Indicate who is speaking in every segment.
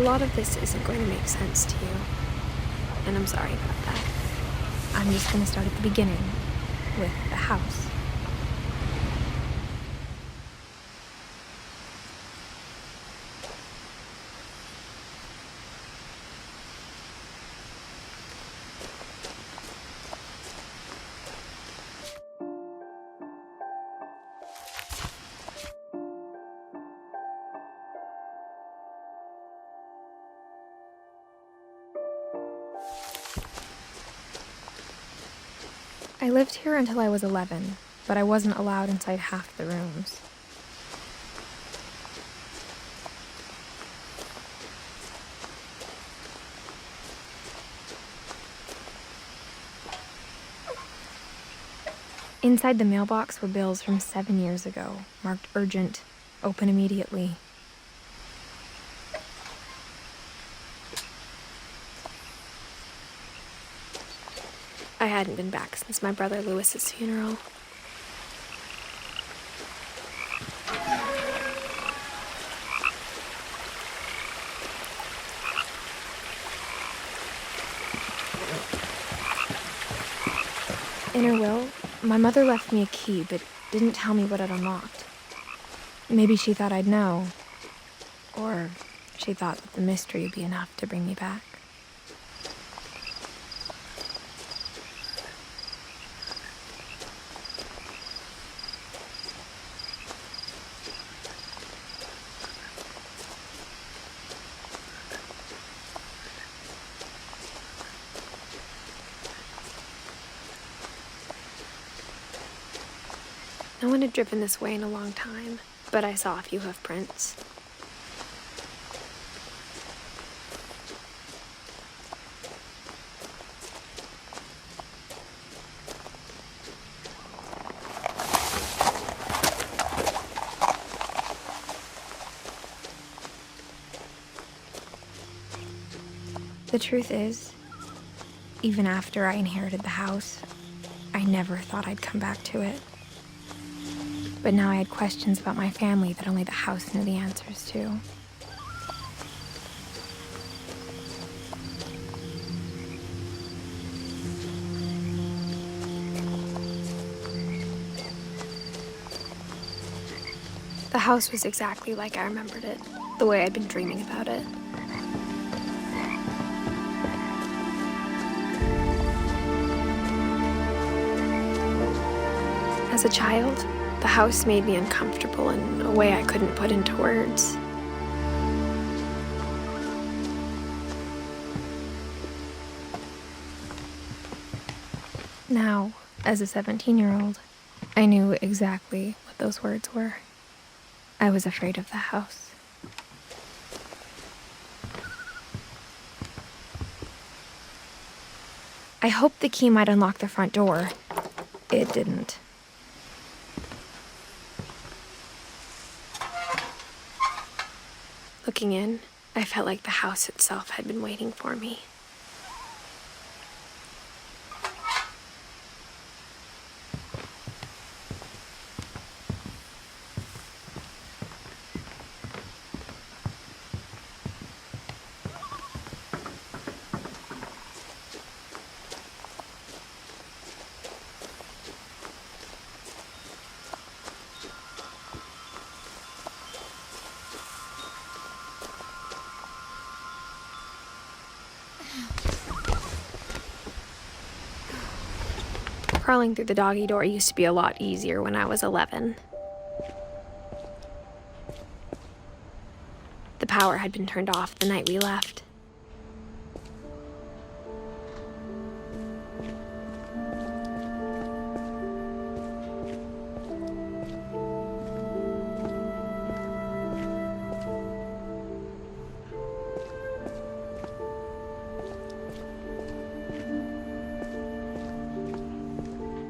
Speaker 1: lot of this isn't going to make sense to you, and I'm sorry about that. I'm just going to start at the beginning, with the house. I lived here until I was 11, but I wasn't allowed inside half the rooms. Inside the mailbox were bills from 7 years ago, marked urgent, open immediately. I hadn't been back since my brother Lewis's funeral. In her will, my mother left me a key, but didn't tell me what it unlocked. Maybe she thought I'd know, or she thought that the mystery would be enough to bring me back. No one had driven this way in a long time, but I saw a few hoof prints. The truth is, even after I inherited the house, I never thought I'd come back to it. But now I had questions about my family that only the house knew the answers to. The house was exactly like I remembered it, the way I'd been dreaming about it. As a child, the house made me uncomfortable in a way I couldn't put into words. Now, as a 17-year-old, I knew exactly what those words were. I was afraid of the house. I hoped the key might unlock the front door. It didn't. Looking in, I felt like the house itself had been waiting for me. Crawling through the doggy door used to be a lot easier when I was 11. The power had been turned off the night we left.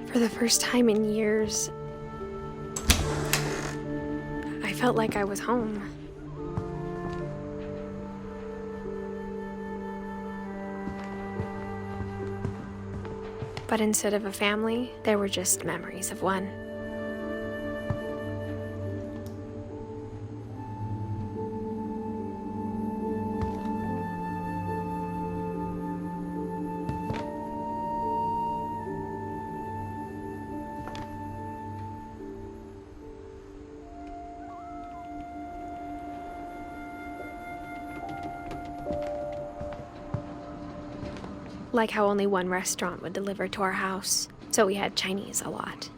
Speaker 1: For the first time in years, I felt like I was home. But instead of a family, there were just memories of one.
Speaker 2: Like how only one restaurant would deliver to our house, so we had Chinese a lot.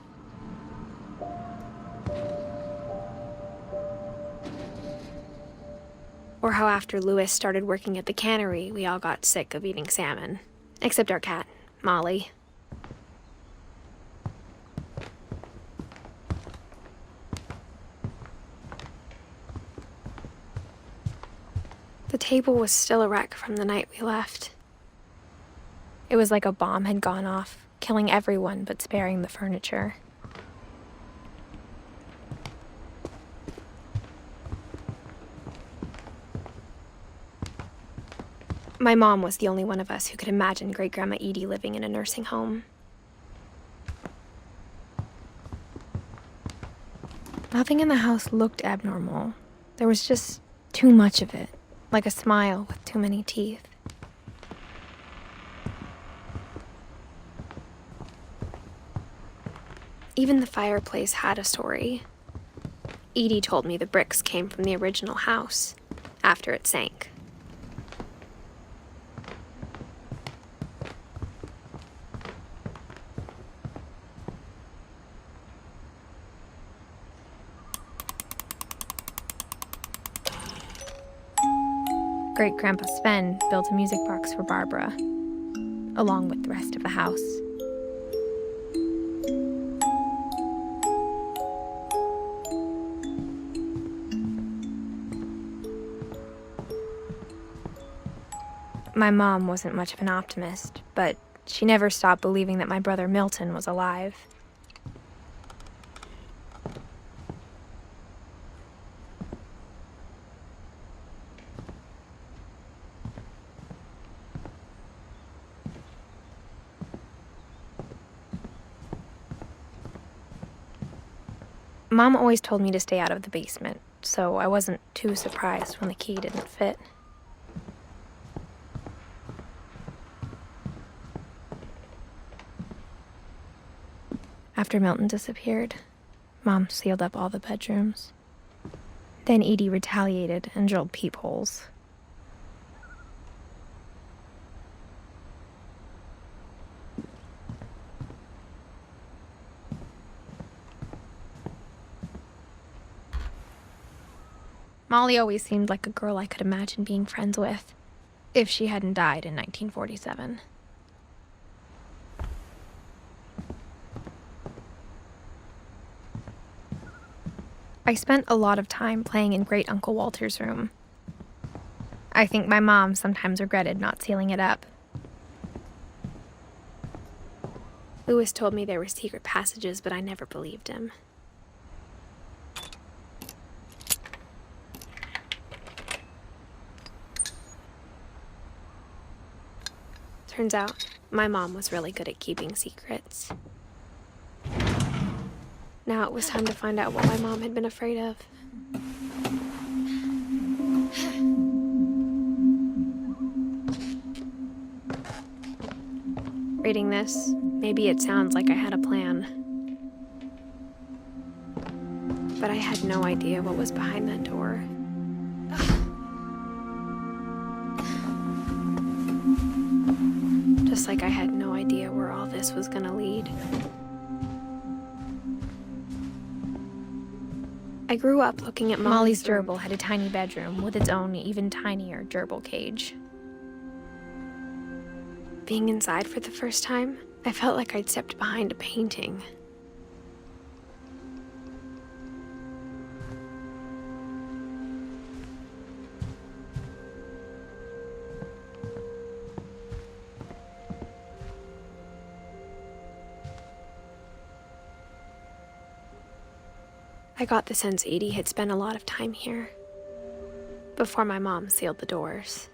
Speaker 2: Or how after Louis started working at the cannery, we all got sick of eating salmon. Except our cat, Molly. The table was still a wreck from the night we left. It was like a bomb had gone off, killing everyone but sparing the furniture. My mom was the only one of us who could imagine Great-Grandma Edie living in a nursing home. Nothing in the house looked abnormal. There was just too much of it, like a smile with too many teeth. Even the fireplace had a story. Edie told me the bricks came from the original house, after it sank. Great-Grandpa Sven built a music box for Barbara, along with the rest of the house. My mom wasn't much of an optimist, but she never stopped believing that my brother Milton was alive. Mom always told me to stay out of the basement, so I wasn't too surprised when the key didn't fit. After Milton disappeared, Mom sealed up all the bedrooms. Then Edie retaliated and drilled peepholes. Molly always seemed like a girl I could imagine being friends with, if she hadn't died in 1947. I spent a lot of time playing in Great Uncle Walter's room. I think my mom sometimes regretted not sealing it up. Louis told me there were secret passages, but I never believed him. Turns out, my mom was really good at keeping secrets. Now it was time to find out what my mom had been afraid of. Reading this, maybe it sounds like I had a plan. But I had no idea what was behind that door. Just like I had no idea where all this was gonna lead. I grew up looking at Molly's gerbil had a tiny bedroom with its own even tinier gerbil cage. Being inside for the first time, I felt like I'd stepped behind a painting. I got the sense Edie had spent a lot of time here, before my mom sealed the doors.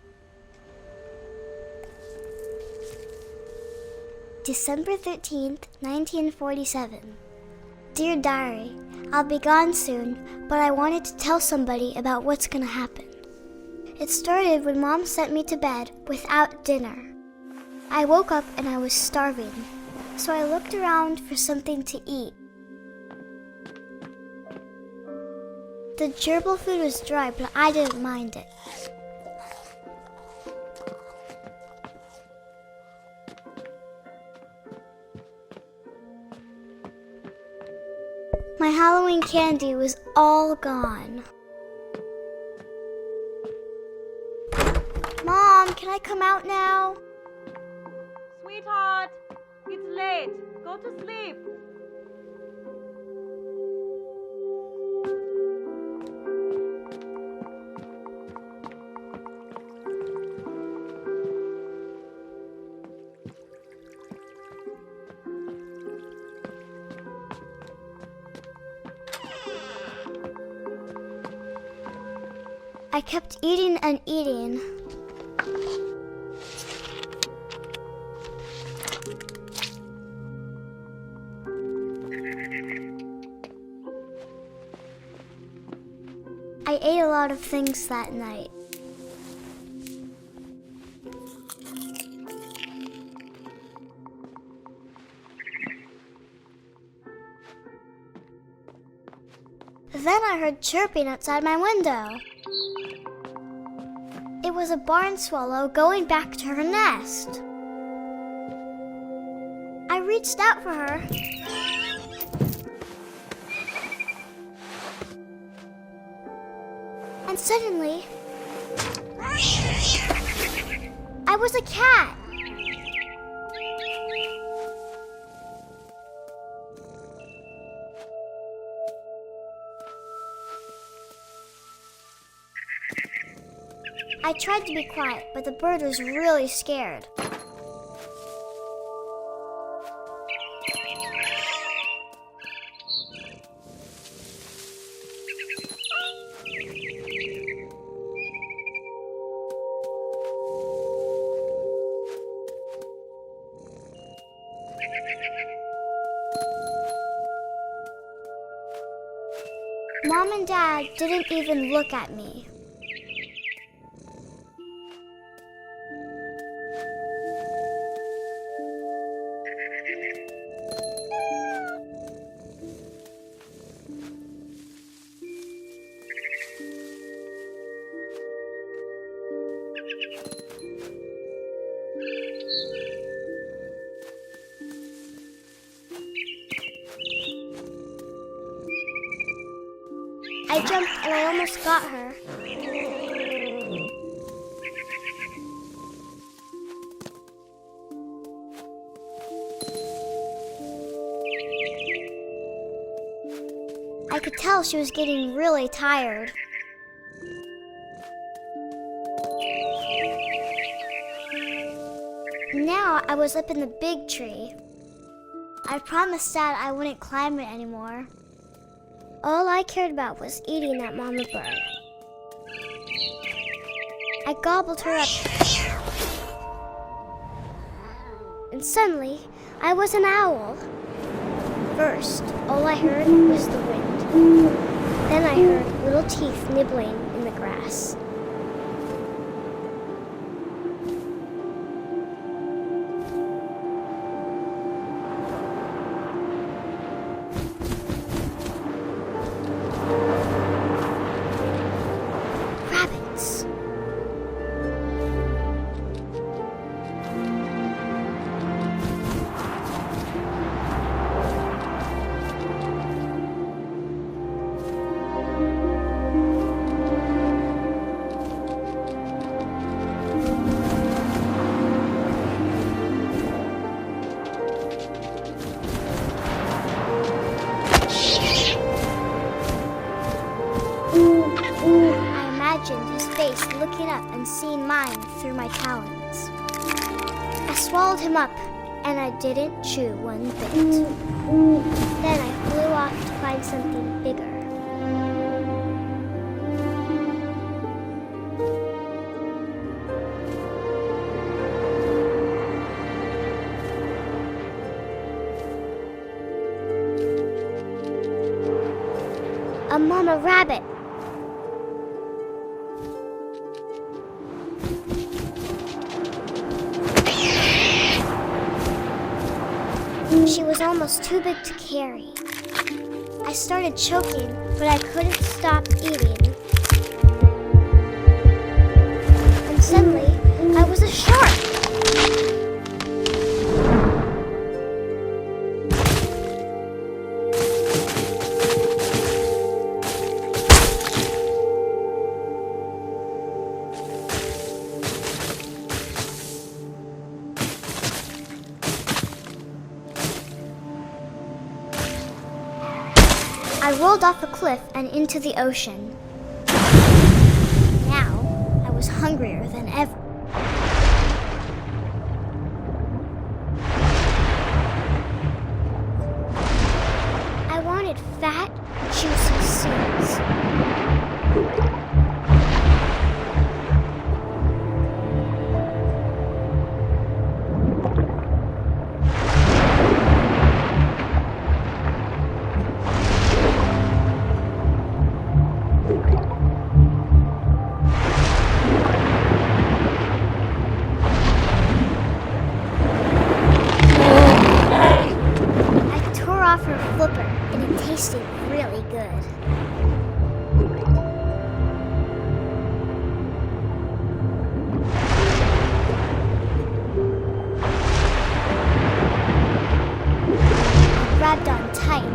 Speaker 3: December 13th, 1947. Dear Diary, I'll be gone soon, but I wanted to tell somebody about what's gonna happen. It started when Mom sent me to bed without dinner. I woke up and I was starving, so I looked around for something to eat. The gerbil food was dry, but I didn't mind it. My Halloween candy was all gone. Mom, can I come out now?
Speaker 4: Sweetheart, it's late. Go to sleep.
Speaker 3: I kept eating and eating. I ate a lot of things that night. Then I heard chirping outside my window. It was a barn swallow going back to her nest. I reached out for her. And suddenly, I was a cat. I tried to be quiet, but the bird was really scared. Mom and Dad didn't even look at me. I jumped and I almost got her. I could tell she was getting really tired. Now I was up in the big tree. I promised Dad I wouldn't climb it anymore. All I cared about was eating that mama bird. I gobbled her up. And suddenly, I was an owl. First, all I heard was the wind. Then I heard little teeth nibbling in the grass. Rabbits. His face looking up and seeing mine through my talons. I swallowed him up, and I didn't chew one bit. Then I flew off to find something bigger. A mama rabbit. She was almost too big to carry. I started choking, but I couldn't stop eating. And suddenly, I was a shark. I rolled off the cliff and into the ocean. Now, I was hungrier than ever. I wanted fat, juicy seeds. Tasted really good. I grabbed on tight,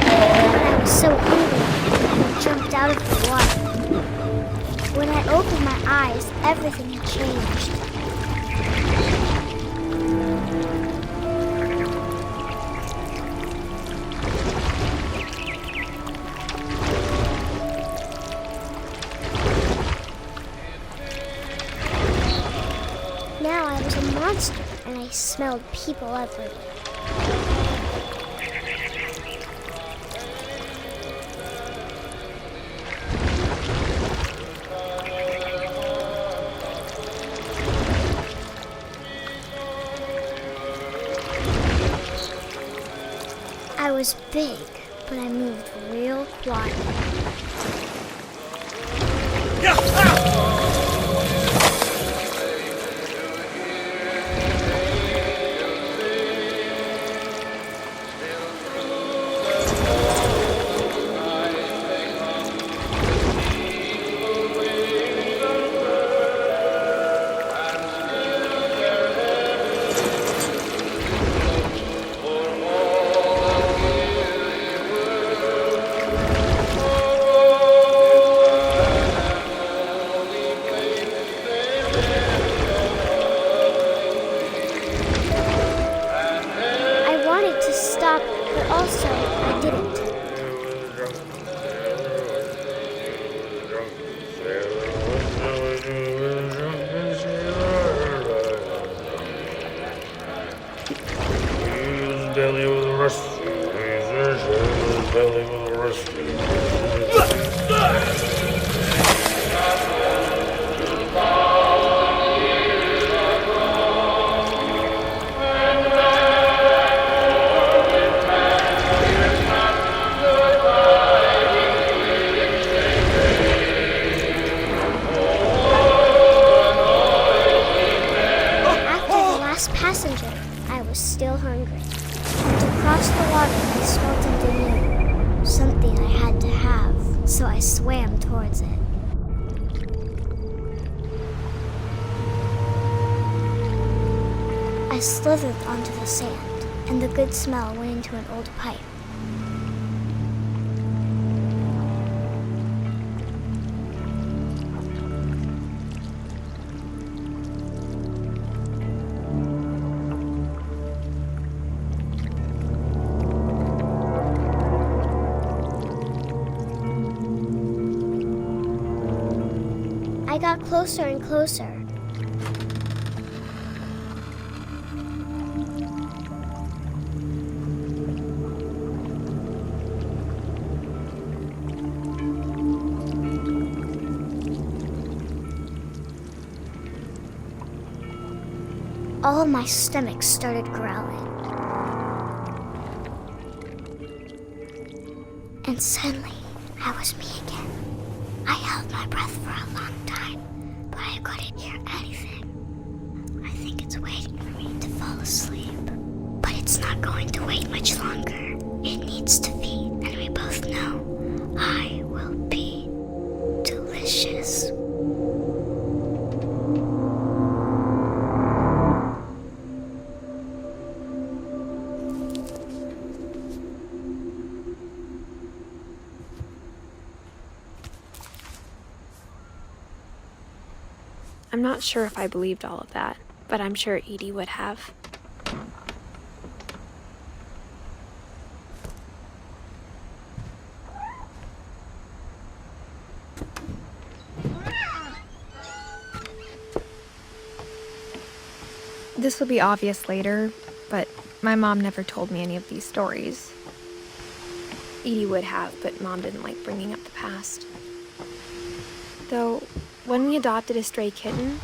Speaker 3: but I was so hungry I jumped out of the water. When I opened my eyes, everything had changed. Now I was a monster, and I smelled people everywhere. I was big, but I moved real quiet. But also, I didn't. Passenger, I was still hungry. And across the water, I smelled something new. Something I had to have, so I swam towards it. I slithered onto the sand, and the good smell went into an old pipe. I got closer and closer. All my stomach started growling. And suddenly, I was me again. I held my breath for a long time, but I couldn't hear anything. I think it's waiting for me to fall asleep. But it's not going to wait much longer. It needs to feed, and we both know I will be delicious.
Speaker 2: I'm not sure if I believed all of that, but I'm sure Edie would have. This will be obvious later, but my mom never told me any of these stories. Edie would have, but Mom didn't like bringing up the past. Though, when we adopted a stray kitten,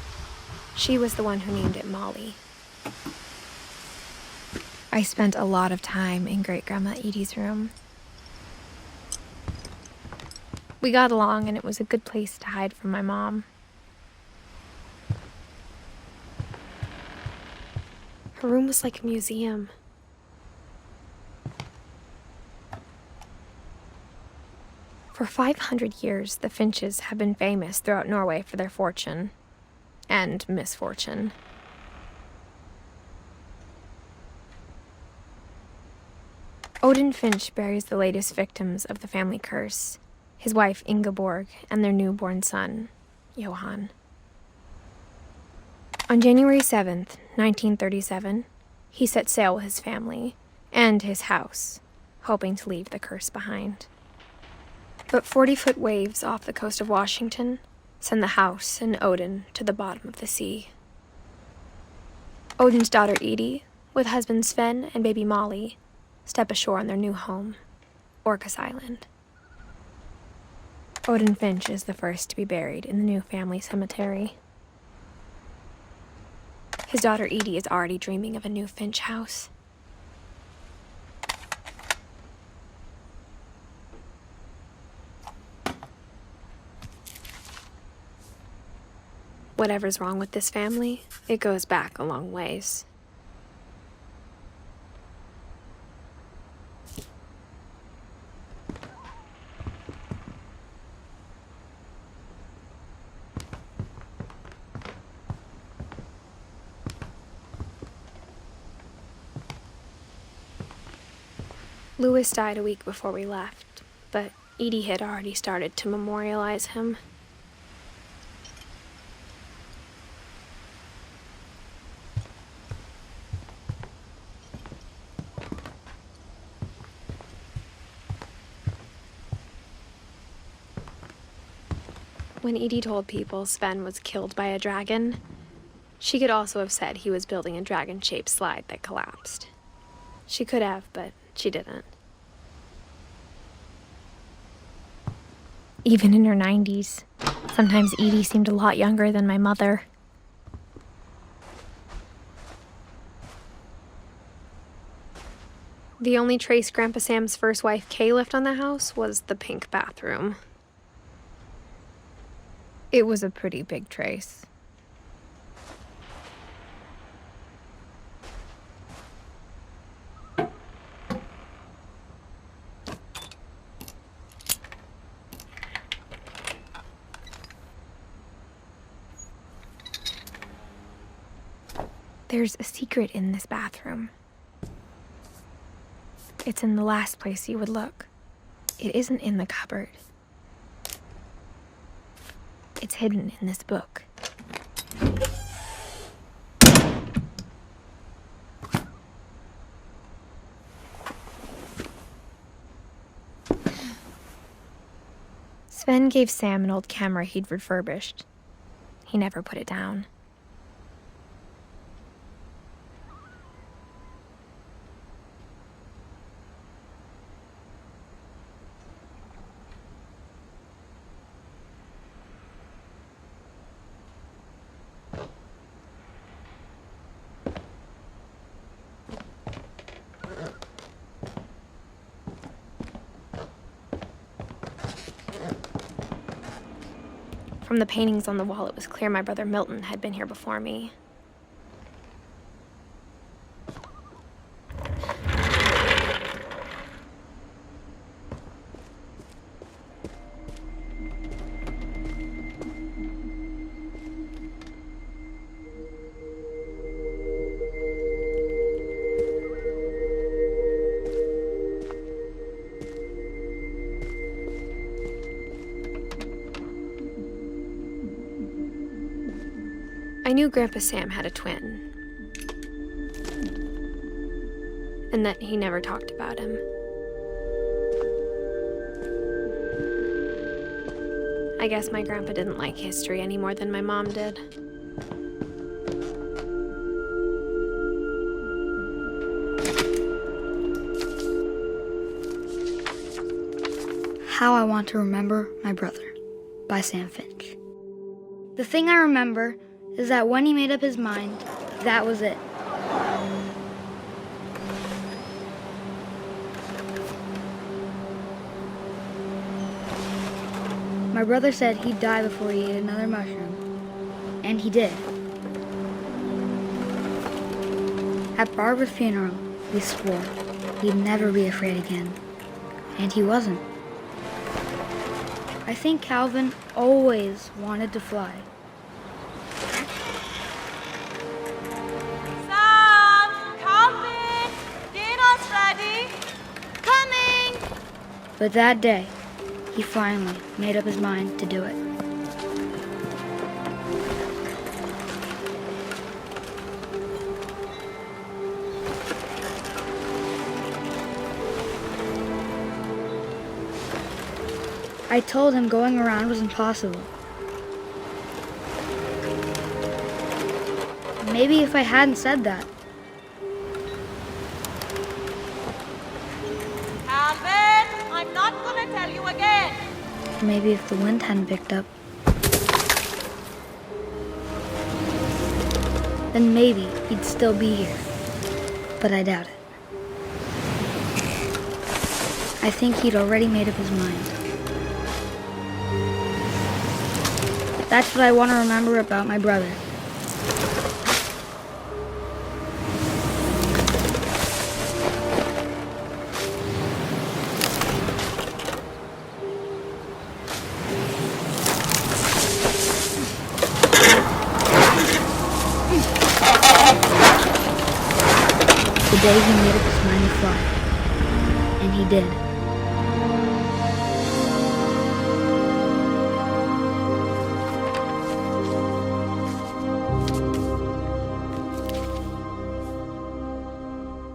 Speaker 2: she was the one who named it Molly. I spent a lot of time in Great-Grandma Edie's room. We got along, and it was a good place to hide from my mom. Her room was like a museum. For 500 years, the Finches have been famous throughout Norway for their fortune and misfortune. Odin Finch buries the latest victims of the family curse, his wife Ingeborg and their newborn son, Johan. On January 7th, 1937, he set sail with his family and his house, hoping to leave the curse behind. But 40-foot waves off the coast of Washington send the house and Odin to the bottom of the sea. Odin's daughter Edie, with husband Sven and baby Molly, step ashore on their new home, Orcas Island. Odin Finch is the first to be buried in the new family cemetery. His daughter Edie is already dreaming of a new Finch house. Whatever's wrong with this family, it goes back a long ways. Louis died a week before we left, but Edie had already started to memorialize him. When Edie told people Sven was killed by a dragon, she could also have said he was building a dragon-shaped slide that collapsed. She could have, but she didn't. Even in her 90s, sometimes Edie seemed a lot younger than my mother. The only trace Grandpa Sam's first wife Kay left on the house was the pink bathroom. It was a pretty big trace. There's a secret in this bathroom. It's in the last place you would look. It isn't in the cupboard. It's hidden in this book. Sven gave Sam an old camera he'd refurbished. He never put it down. From the paintings on the wall, it was clear my brother Milton had been here before me. I knew Grandpa Sam had a twin, and that he never talked about him. I guess my grandpa didn't like history any more than my mom did.
Speaker 5: How I Want to Remember My Brother by Sam Finch. The thing I remember is that when he made up his mind, that was it. My brother said he'd die before he ate another mushroom, and he did. At Barbara's funeral, we swore we'd never be afraid again, and he wasn't. I think Calvin always wanted to fly.
Speaker 4: Sam! Calvin! Dinner's ready!
Speaker 3: Coming!
Speaker 5: But that day, he finally made up his mind to do it. I told him going around was impossible. Maybe if I hadn't said that.
Speaker 4: Calvin! I'm not gonna tell you again!
Speaker 5: Maybe if the wind hadn't picked up. Then maybe he'd still be here. But I doubt it. I think he'd already made up his mind. That's what I want to remember about my brother. The day he made up his mind to fly. And he did.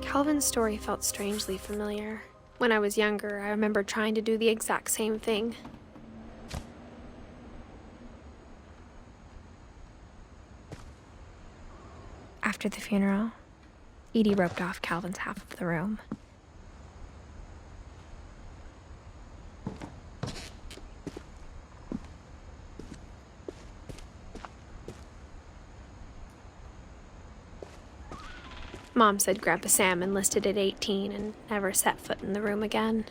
Speaker 2: Calvin's story felt strangely familiar. When I was younger, I remember trying to do the exact same thing. After the funeral, Edie roped off Calvin's half of the room. Mom said Grandpa Sam enlisted at 18 and never set foot in the room again.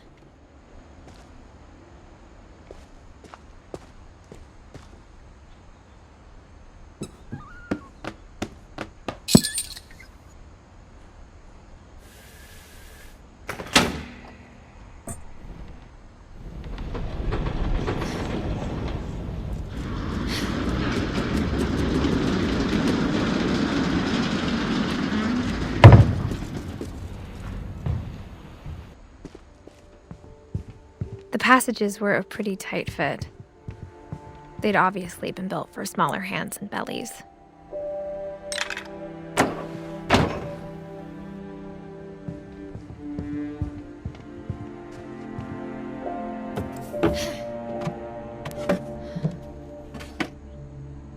Speaker 2: The passages were a pretty tight fit. They'd obviously been built for smaller hands and bellies.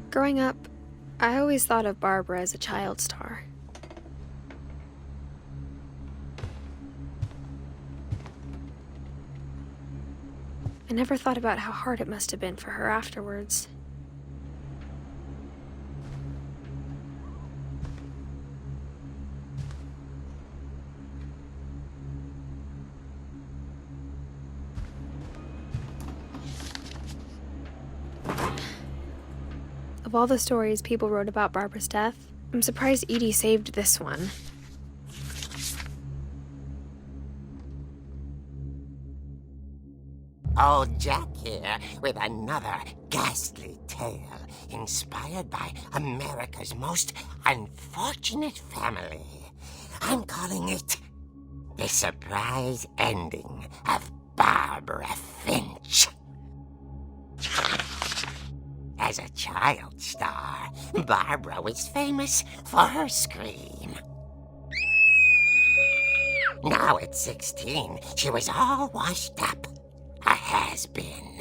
Speaker 2: Growing up, I always thought of Barbara as a child star. I never thought about how hard it must have been for her afterwards. Of all the stories people wrote about Barbara's death, I'm surprised Edie saved this one.
Speaker 6: Old Jack here with another ghastly tale inspired by America's most unfortunate family. I'm calling it The Surprise Ending of Barbara Finch. As a child star, Barbara was famous for her scream. Now at 16, she was all washed up. A has-been.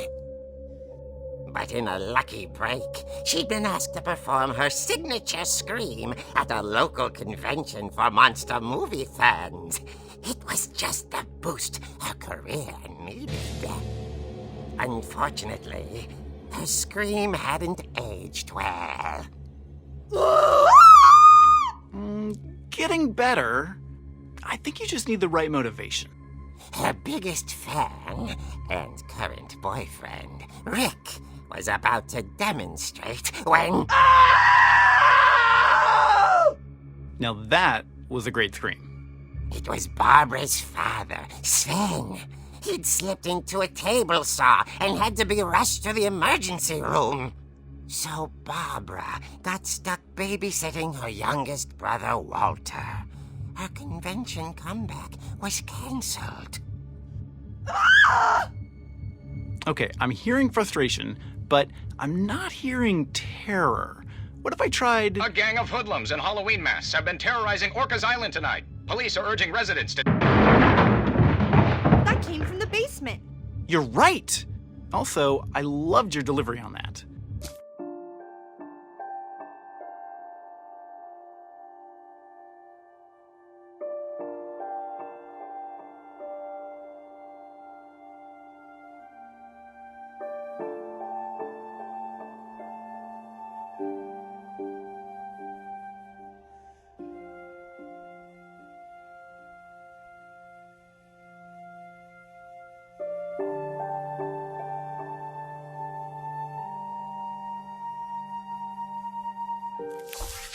Speaker 6: But in a lucky break, she'd been asked to perform her signature scream at a local convention for monster movie fans. It was just the boost her career needed. Unfortunately, her scream hadn't aged well.
Speaker 7: Getting better. I think you just need the right motivation.
Speaker 6: Her biggest fan and current boyfriend, Rick, was about to demonstrate when...
Speaker 7: Now that was a great scream.
Speaker 6: It was Barbara's father, Sven. He'd slipped into a table saw and had to be rushed to the emergency room. So Barbara got stuck babysitting her youngest brother, Walter. Her convention comeback was cancelled.
Speaker 7: Okay, I'm hearing frustration, but I'm not hearing terror. What if I tried...
Speaker 8: A gang of hoodlums in Halloween masks have been terrorizing Orcas Island tonight. Police are urging residents to...
Speaker 4: That came from the basement.
Speaker 7: You're right! Also, I loved your delivery on that.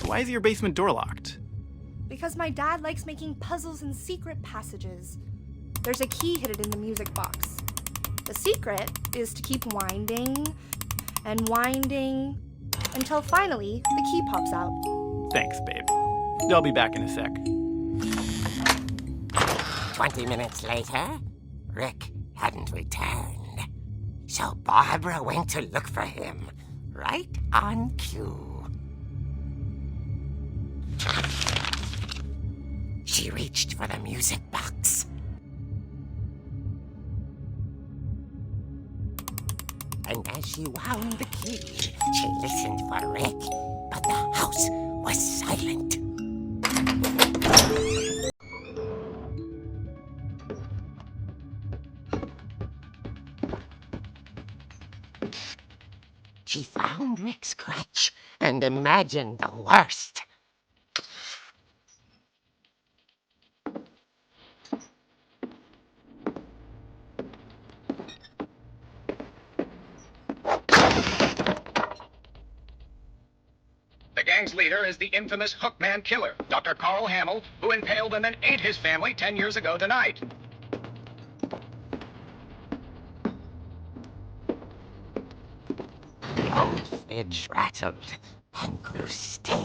Speaker 7: Why is your basement door locked?
Speaker 4: Because my dad likes making puzzles and secret passages. There's a key hidden in the music box. The secret is to keep winding and winding until finally the key pops out.
Speaker 7: Thanks, babe. I'll be back in a sec.
Speaker 6: 20 minutes later, Rick hadn't returned. So Barbara went to look for him, right on cue. She reached for the music box. And as she wound the key, she listened for Rick, but the house was silent. She found Rick's crutch and imagined the worst.
Speaker 8: The gang's leader is the infamous Hookman Killer, Dr. Carl Hamill, who impaled and then ate his family 10 years ago tonight.
Speaker 6: The old fridge rattled and grew still.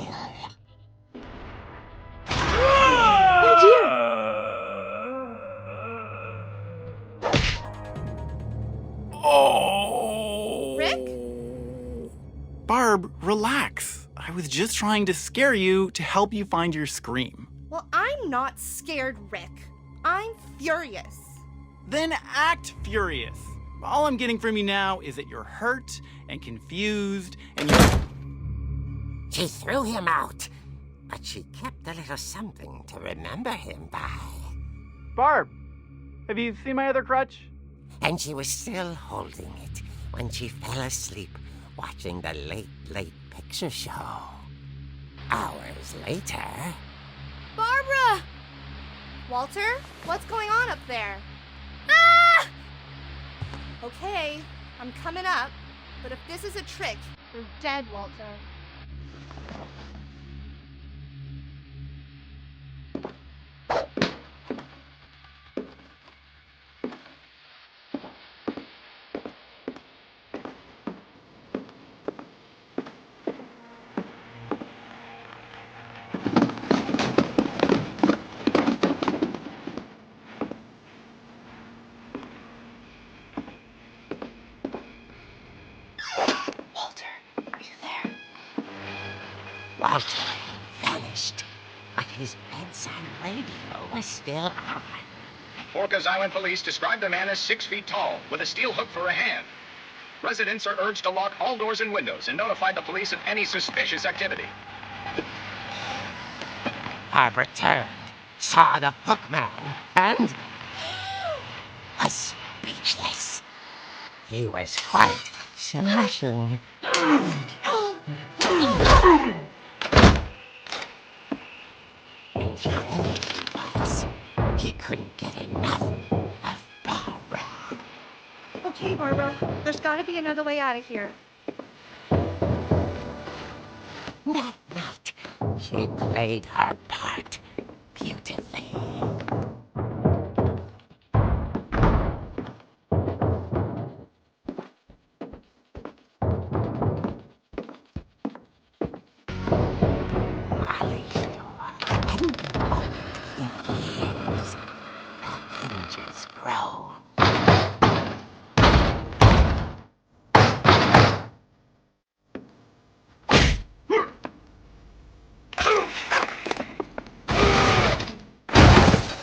Speaker 7: Oh!
Speaker 4: Rick?
Speaker 7: Barb, relax. I was just trying to scare you to help you find your scream.
Speaker 4: Well, I'm not scared, Rick. I'm furious.
Speaker 7: Then act furious. All I'm getting from you now is that you're hurt and confused and you're...
Speaker 6: She threw him out, but she kept a little something to remember him by.
Speaker 7: Barb, have you seen my other crutch?
Speaker 6: And she was still holding it when she fell asleep watching the late picture show. Hours later...
Speaker 4: Barbara! Walter, what's going on up there? Ah! Okay, I'm coming up, but if this is a trick, you're dead, Walter.
Speaker 6: Walter vanished, but his bedside radio was still on.
Speaker 8: Orcas Island police described the man as 6 feet tall, with a steel hook for a hand. Residents are urged to lock all doors and windows and notify the police of any suspicious activity.
Speaker 6: Barbara turned, saw the hook man, and was speechless. He was quite smashing. He couldn't get enough of Barbara.
Speaker 4: Okay, Barbara, there's gotta be another way out of here.
Speaker 6: That night, she played her part beautifully. Molly and in years, the hinges grow.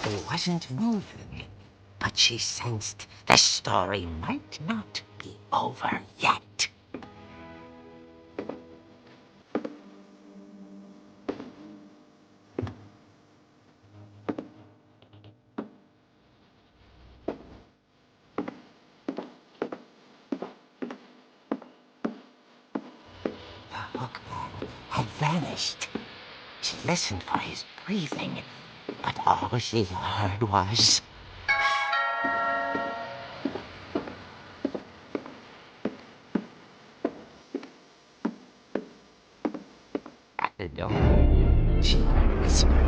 Speaker 6: He wasn't moving, but she sensed the story might not be over yet. The hookman had vanished. She listened for his breathing, but all she heard was... At the door, she heard whispering.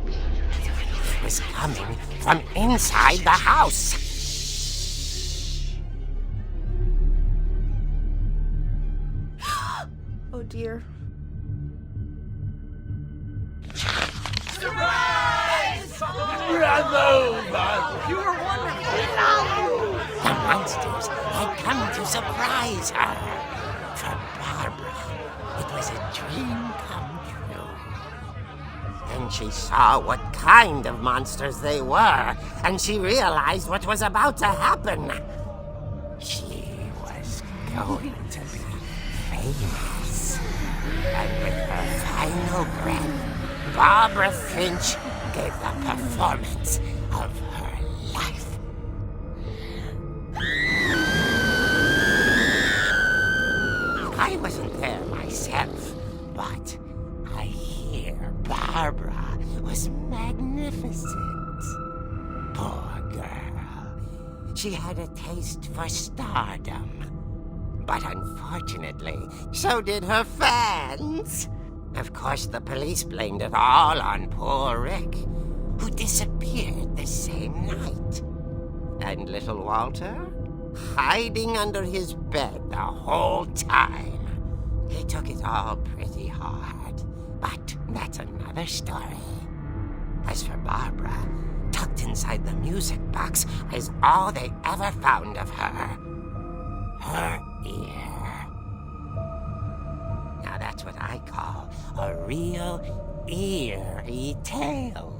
Speaker 6: It was coming from inside the house.
Speaker 4: Oh dear.
Speaker 6: The monsters had come to surprise her. For Barbara, it was a dream come true. Then she saw what kind of monsters they were, and she realized what was about to happen. She was going to be famous. And with her final breath, Barbara Finch gave the performance of her life. I wasn't there myself, but I hear Barbara was magnificent. Poor girl. She had a taste for stardom. But unfortunately, so did her fans. Of course, the police blamed it all on poor Rick, who disappeared the same night. And little Walter? Hiding under his bed the whole time. He took it all pretty hard, but that's another story. As for Barbara, tucked inside the music box is all they ever found of her. Her ear. Now that's what I call a real eerie tale.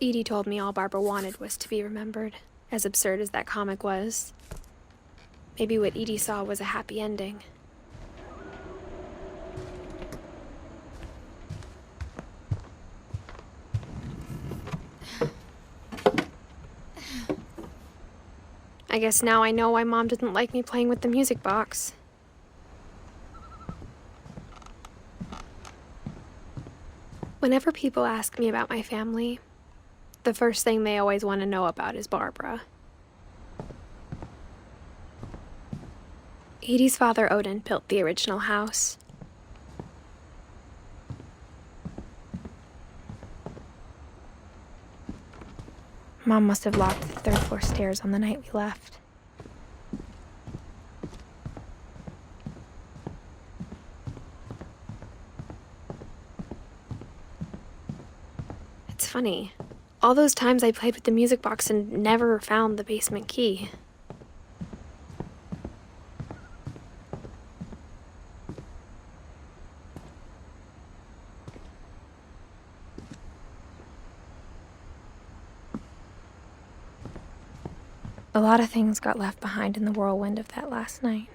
Speaker 2: Edie told me all Barbara wanted was to be remembered, as absurd as that comic was. Maybe what Edie saw was a happy ending. I guess now I know why Mom didn't like me playing with the music box. Whenever people ask me about my family, the first thing they always want to know about is Barbara. Edie's father, Odin, built the original house. Mom must have locked the third floor stairs on the night we left. It's funny. All those times I played with the music box and never found the basement key.
Speaker 1: A lot of things got left behind in the whirlwind of that last night.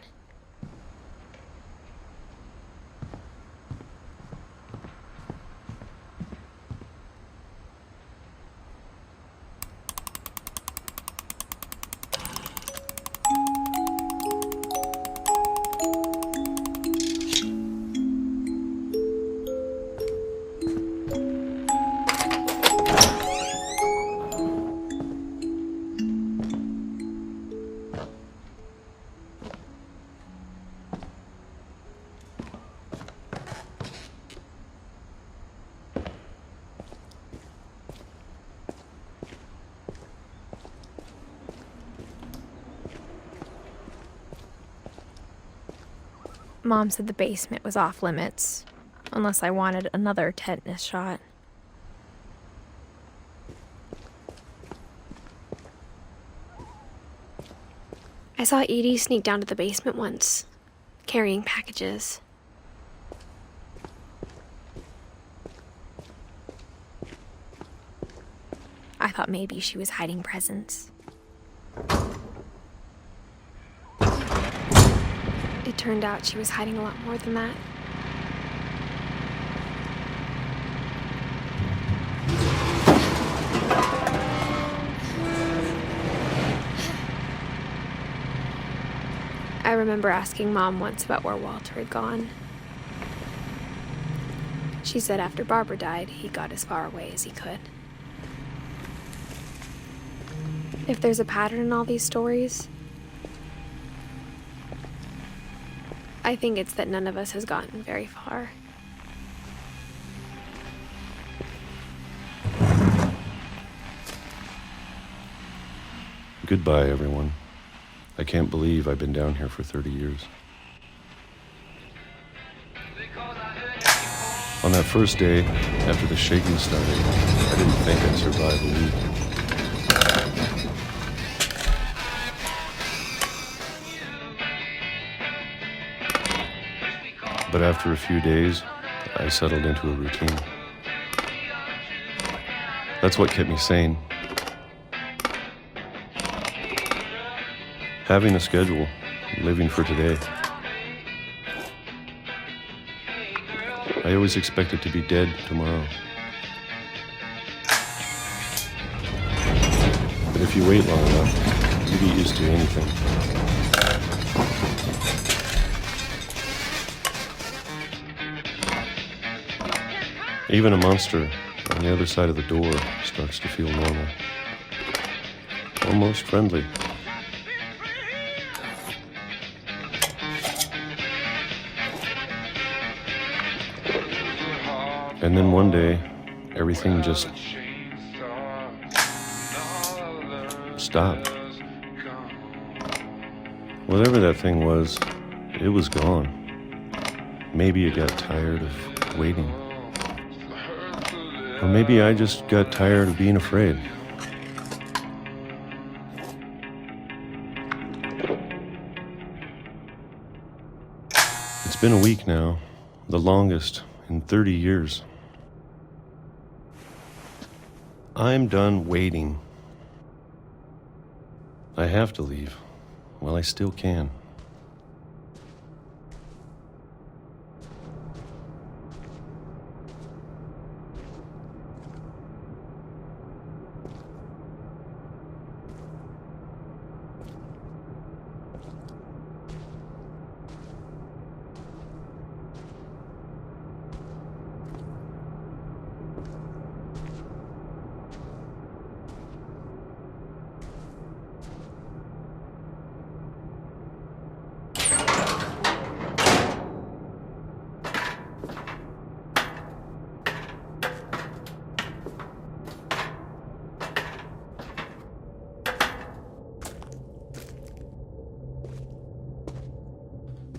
Speaker 1: Mom said the basement was off limits, unless I wanted another tetanus shot. I saw Edie sneak down to the basement once, carrying packages. I thought maybe she was hiding presents. It turned out she was hiding a lot more than that. I remember asking Mom once about where Walter had gone. She said after Barbara died, he got as far away as he could. If there's a pattern in all these stories, I think it's that none of us has gotten very far.
Speaker 9: Goodbye, everyone. I can't believe I've been down here for 30 years. On that first day, after the shaking started, I didn't think I'd survive a week. But after a few days, I settled into a routine. That's what kept me sane. Having a schedule, living for today. I always expected to be dead tomorrow. But if you wait long enough, you get used to anything. Even a monster on the other side of the door starts to feel normal. Almost friendly. And then one day, everything just stopped. Whatever that thing was, it was gone. Maybe it got tired of waiting. Or maybe I just got tired of being afraid. It's been a week now, the longest in 30 years. I'm done waiting. I have to leave while I still can.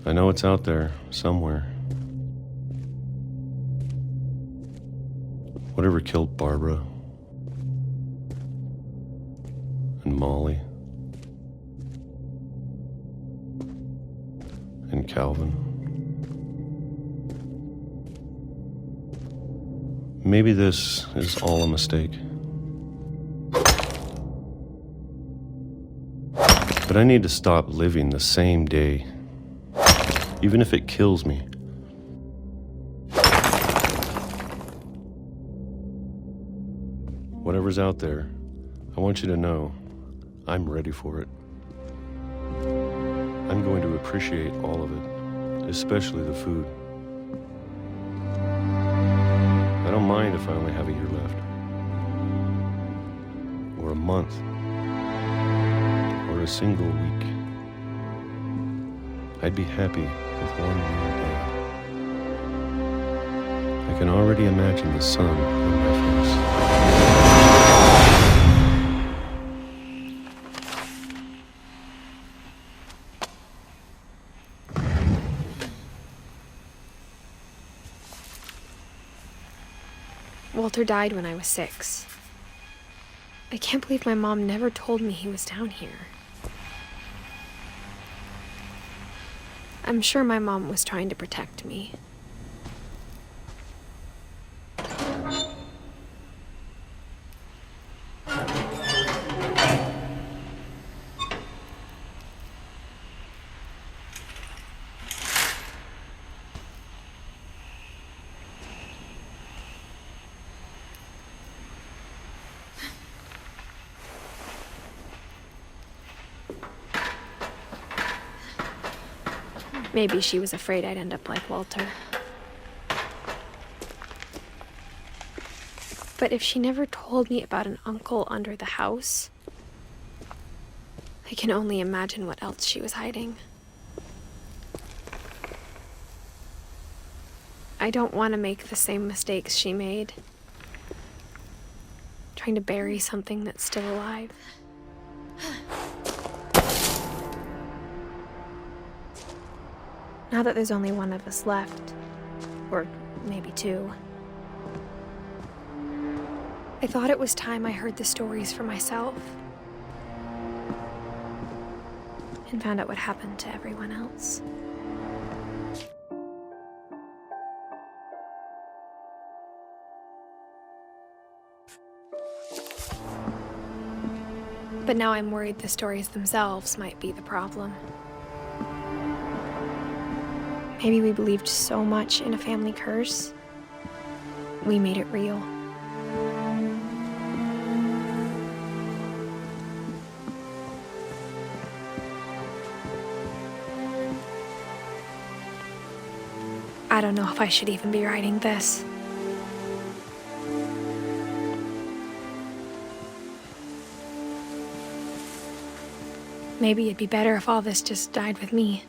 Speaker 9: I know it's out there, somewhere. Whatever killed Barbara and Molly and Calvin. Maybe this is all a mistake. But I need to stop living the same day, even if it kills me. Whatever's out there, I want you to know I'm ready for it. I'm going to appreciate all of it, especially the food. I don't mind if I only have a year left, or a month, or a single week. I'd be happy with one more day. I can already imagine the sun on my face.
Speaker 2: Walter died when I was 6. I can't believe my mom never told me he was down here. I'm sure my mom was trying to protect me. Maybe she was afraid I'd end up like Walter. But if she never told me about an uncle under the house, I can only imagine what else she was hiding. I don't want to make the same mistakes she made, trying to bury something that's still alive. Now that there's only one of us left, or maybe 2, I thought it was time I heard the stories for myself and found out what happened to everyone else. But now I'm worried the stories themselves might be the problem. Maybe we believed so much in a family curse, we made it real. I don't know if I should even be writing this. Maybe it'd be better if all this just died with me.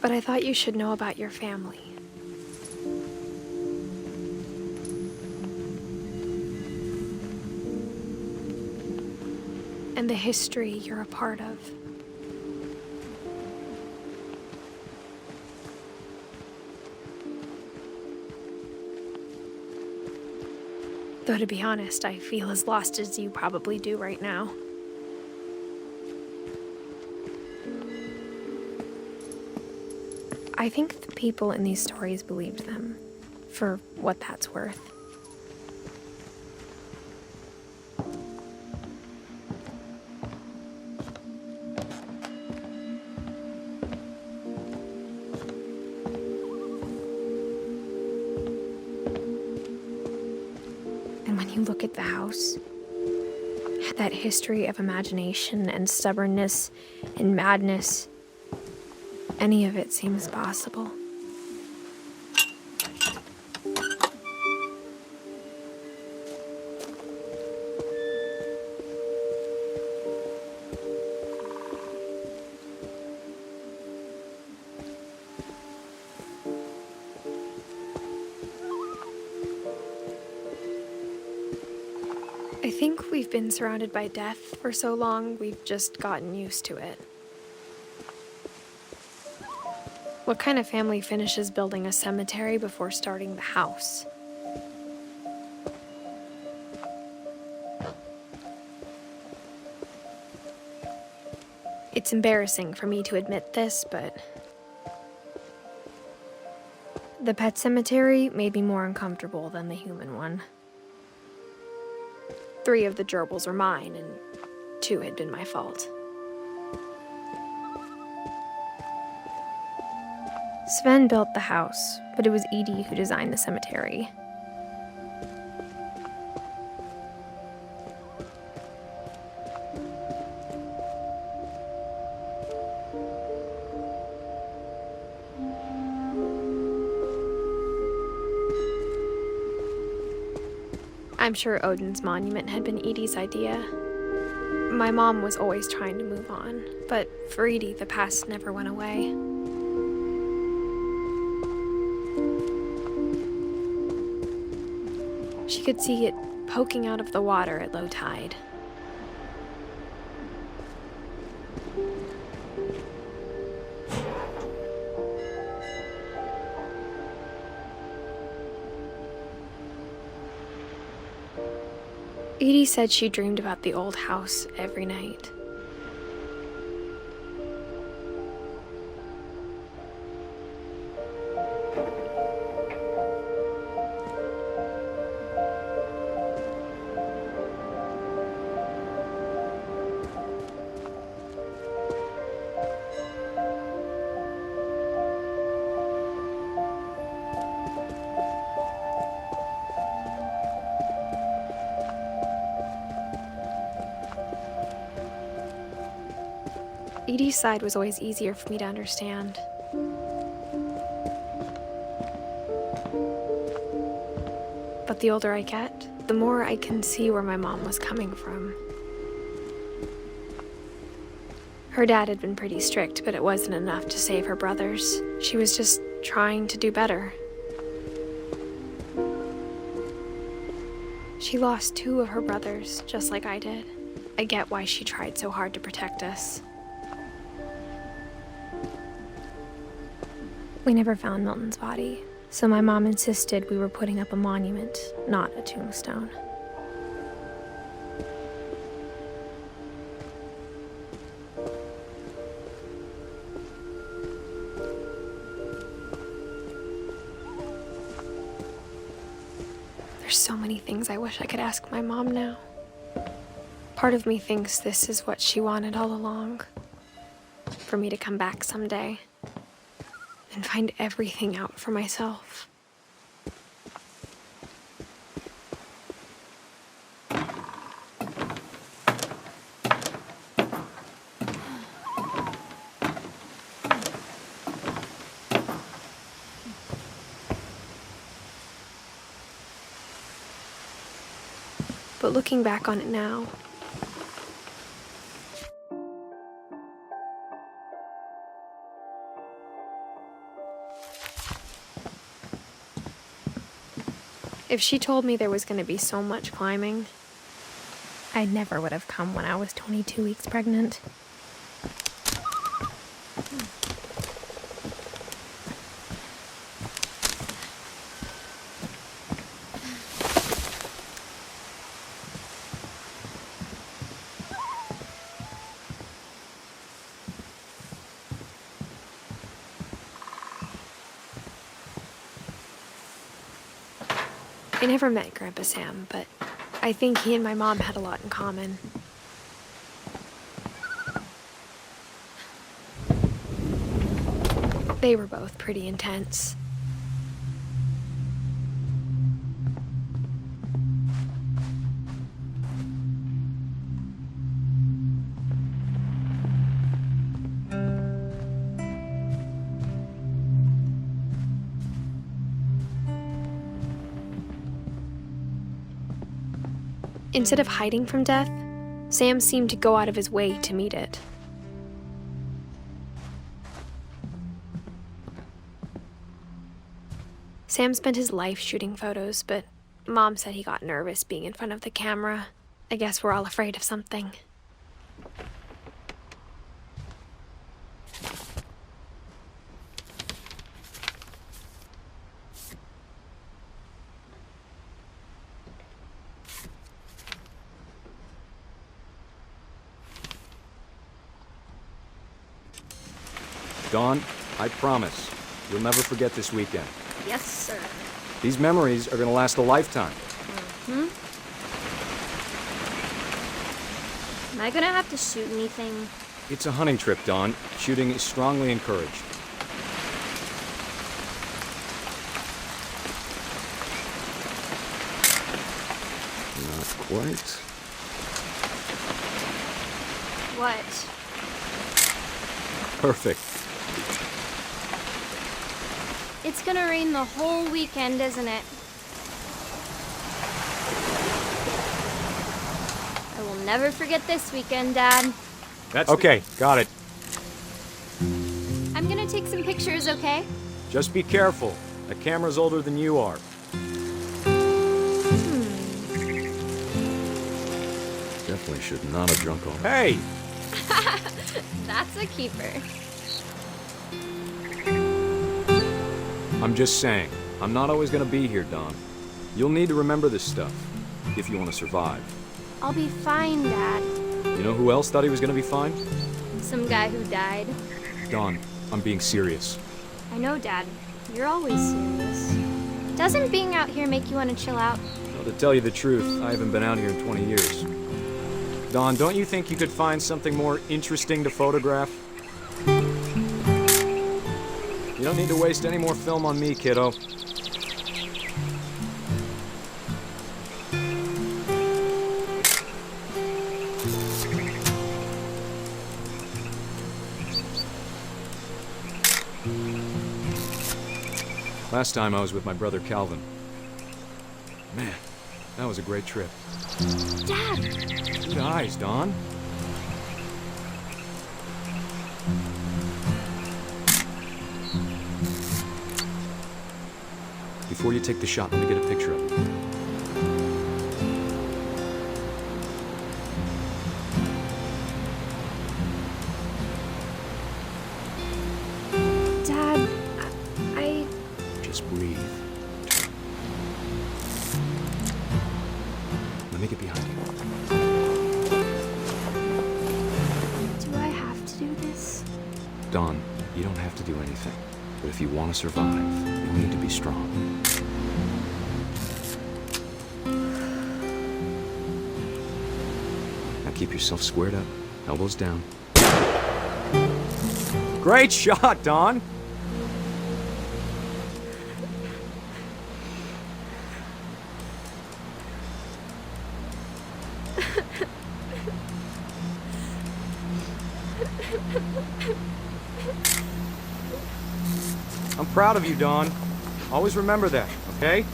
Speaker 2: But I thought you should know about your family. And the history you're a part of. Though to be honest, I feel as lost as you probably do right now. I think the people in these stories believed them, for what that's worth. And when you look at the house, that history of imagination and stubbornness and madness, any of it seems possible. I think we've been surrounded by death for so long, we've just gotten used to it. What kind of family finishes building a cemetery before starting the house? It's embarrassing for me to admit this, but the pet cemetery made me more uncomfortable than the human one. 3 of the gerbils were mine, and 2 had been my fault. Sven built the house, but it was Edie who designed the cemetery. I'm sure Odin's monument had been Edie's idea. My mom was always trying to move on, but for Edie, the past never went away. She could see it poking out of the water at low tide. Edie said she dreamed about the old house every night. Edie's side was always easier for me to understand. But the older I get, the more I can see where my mom was coming from. Her dad had been pretty strict, but it wasn't enough to save her brothers. She was just trying to do better. She lost 2 of her brothers, just like I did. I get why she tried so hard to protect us. We never found Milton's body, so my mom insisted we were putting up a monument, not a tombstone. There's so many things I wish I could ask my mom now. Part of me thinks this is what she wanted all along, for me to come back someday and find everything out for myself. But looking back on it now, if she told me there was going to be so much climbing, I never would have come when I was 22 weeks pregnant. I never met Grandpa Sam, but I think he and my mom had a lot in common. They were both pretty intense. Instead of hiding from death, Sam seemed to go out of his way to meet it. Sam spent his life shooting photos, but Mom said he got nervous being in front of the camera. I guess we're all afraid of something.
Speaker 10: Dawn, I promise, you'll never forget this weekend.
Speaker 2: Yes, sir.
Speaker 10: These memories are going to last a lifetime.
Speaker 2: Am I gonna have to shoot anything?
Speaker 10: It's a hunting trip, Dawn. Shooting is strongly encouraged. Not quite.
Speaker 2: What?
Speaker 10: Perfect.
Speaker 2: It's gonna rain the whole weekend, isn't it? I will never forget this weekend, Dad.
Speaker 10: That's okay, got it.
Speaker 2: I'm gonna take some pictures, okay?
Speaker 10: Just be careful. That camera's older than you are. Definitely should not have drunk all. Hey!
Speaker 2: That's a keeper.
Speaker 10: I'm just saying, I'm not always gonna be here, Dawn. You'll need to remember this stuff, if you want to survive.
Speaker 2: I'll be fine, Dad.
Speaker 10: You know who else thought he was gonna be fine?
Speaker 2: Some guy who died.
Speaker 10: Dawn, I'm being serious.
Speaker 2: I know, Dad. You're always serious. Doesn't being out here make you want to chill out?
Speaker 10: Well, to tell you the truth, I haven't been out here in 20 years. Dawn, don't you think you could find something more interesting to photograph? You don't need to waste any more film on me, kiddo. Last time I was with my brother Calvin. Man, that was a great trip.
Speaker 2: Dad!
Speaker 10: Good eyes, Dawn. Before you take the shot, let me get a picture of you.
Speaker 2: Dad, I...
Speaker 10: Just breathe. Let me get behind you.
Speaker 2: Do I have to do this?
Speaker 10: Dawn, you don't have to do anything. But if you want to survive, you'll need to be strong. Now keep yourself squared up, elbows down. Great shot, Dawn! I'm proud of you, Dawn. Always remember that, okay?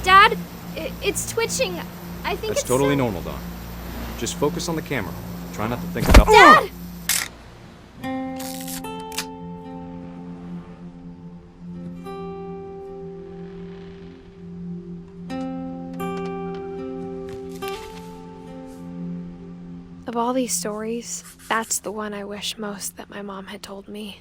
Speaker 2: Dad, it's twitching. I think
Speaker 10: That's
Speaker 2: it's
Speaker 10: totally normal, Dawn. Just focus on the camera. Try not to think about—
Speaker 2: Dad!
Speaker 1: Of all these stories, that's the one I wish most that my mom had told me.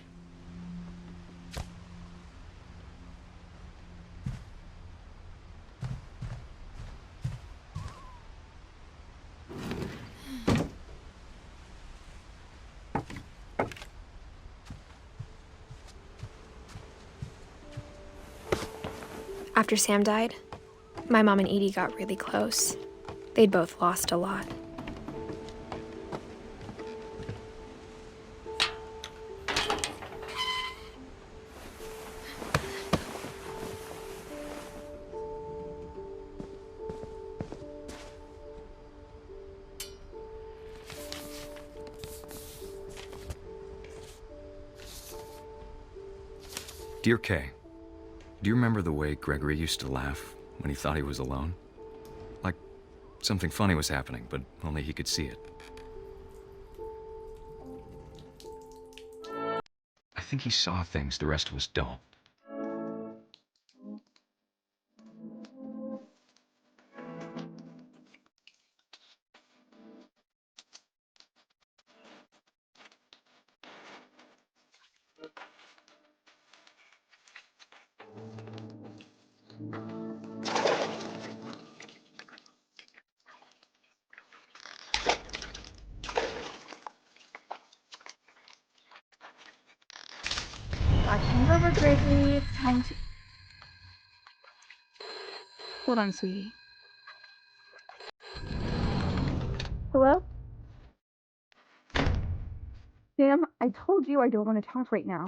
Speaker 1: After Sam died, my mom and Edie got really close. They'd both lost a lot.
Speaker 10: Dear Kay, do you remember the way Gregory used to laugh when he thought he was alone? Like something funny was happening, but only he could see it. I think he saw things the rest of us don't.
Speaker 11: Watching over Gregory, it's time to... Hold on, sweetie. Hello? Sam, I told you I don't want to talk right now.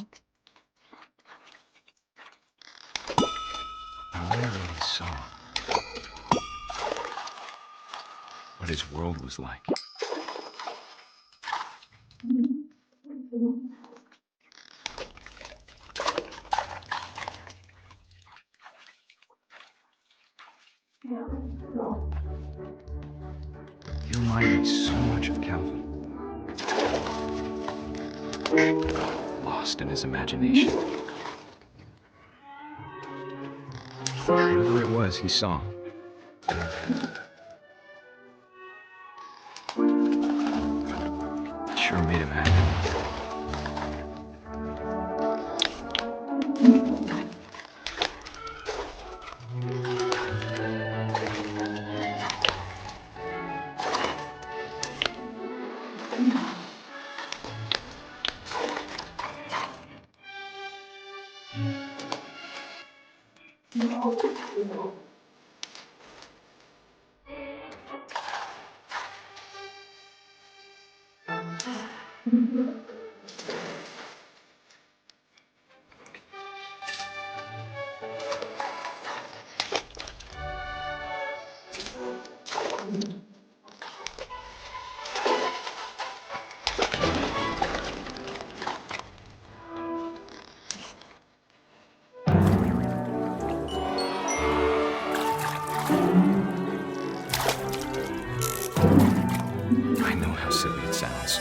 Speaker 10: I wonder what he saw. What his world was like. He reminded me so much of Calvin. Lost in his imagination. Whatever it was he saw. It sure made him happy. I know how silly it sounds.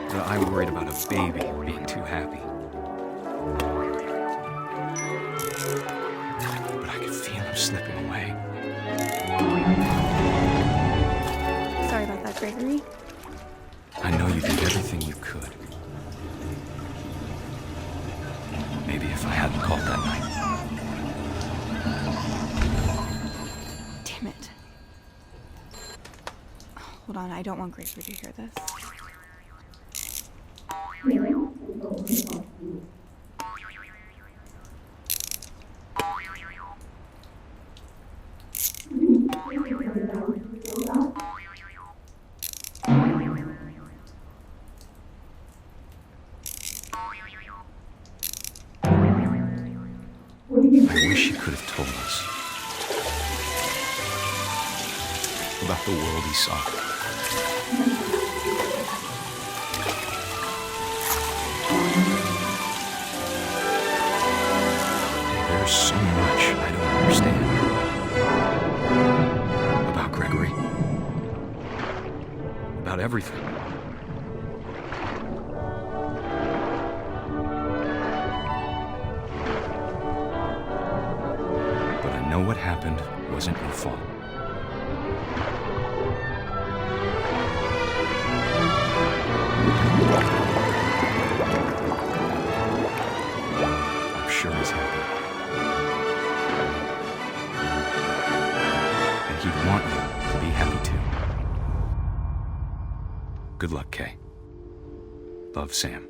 Speaker 10: But I worried about a baby being too happy. But I could feel him slipping away.
Speaker 2: Sorry about that, Gregory.
Speaker 10: I know you did everything you could. Maybe if I hadn't called that night.
Speaker 11: Damn it. Hold on, I don't want Gregory to hear this.
Speaker 10: I wish he could have told us about the world he saw. There's so much I don't understand about Gregory, about everything. But I know what happened wasn't your fault. I'm sure he's happy. And he'd want you to be happy too. Good luck, Kay. Love, Sam.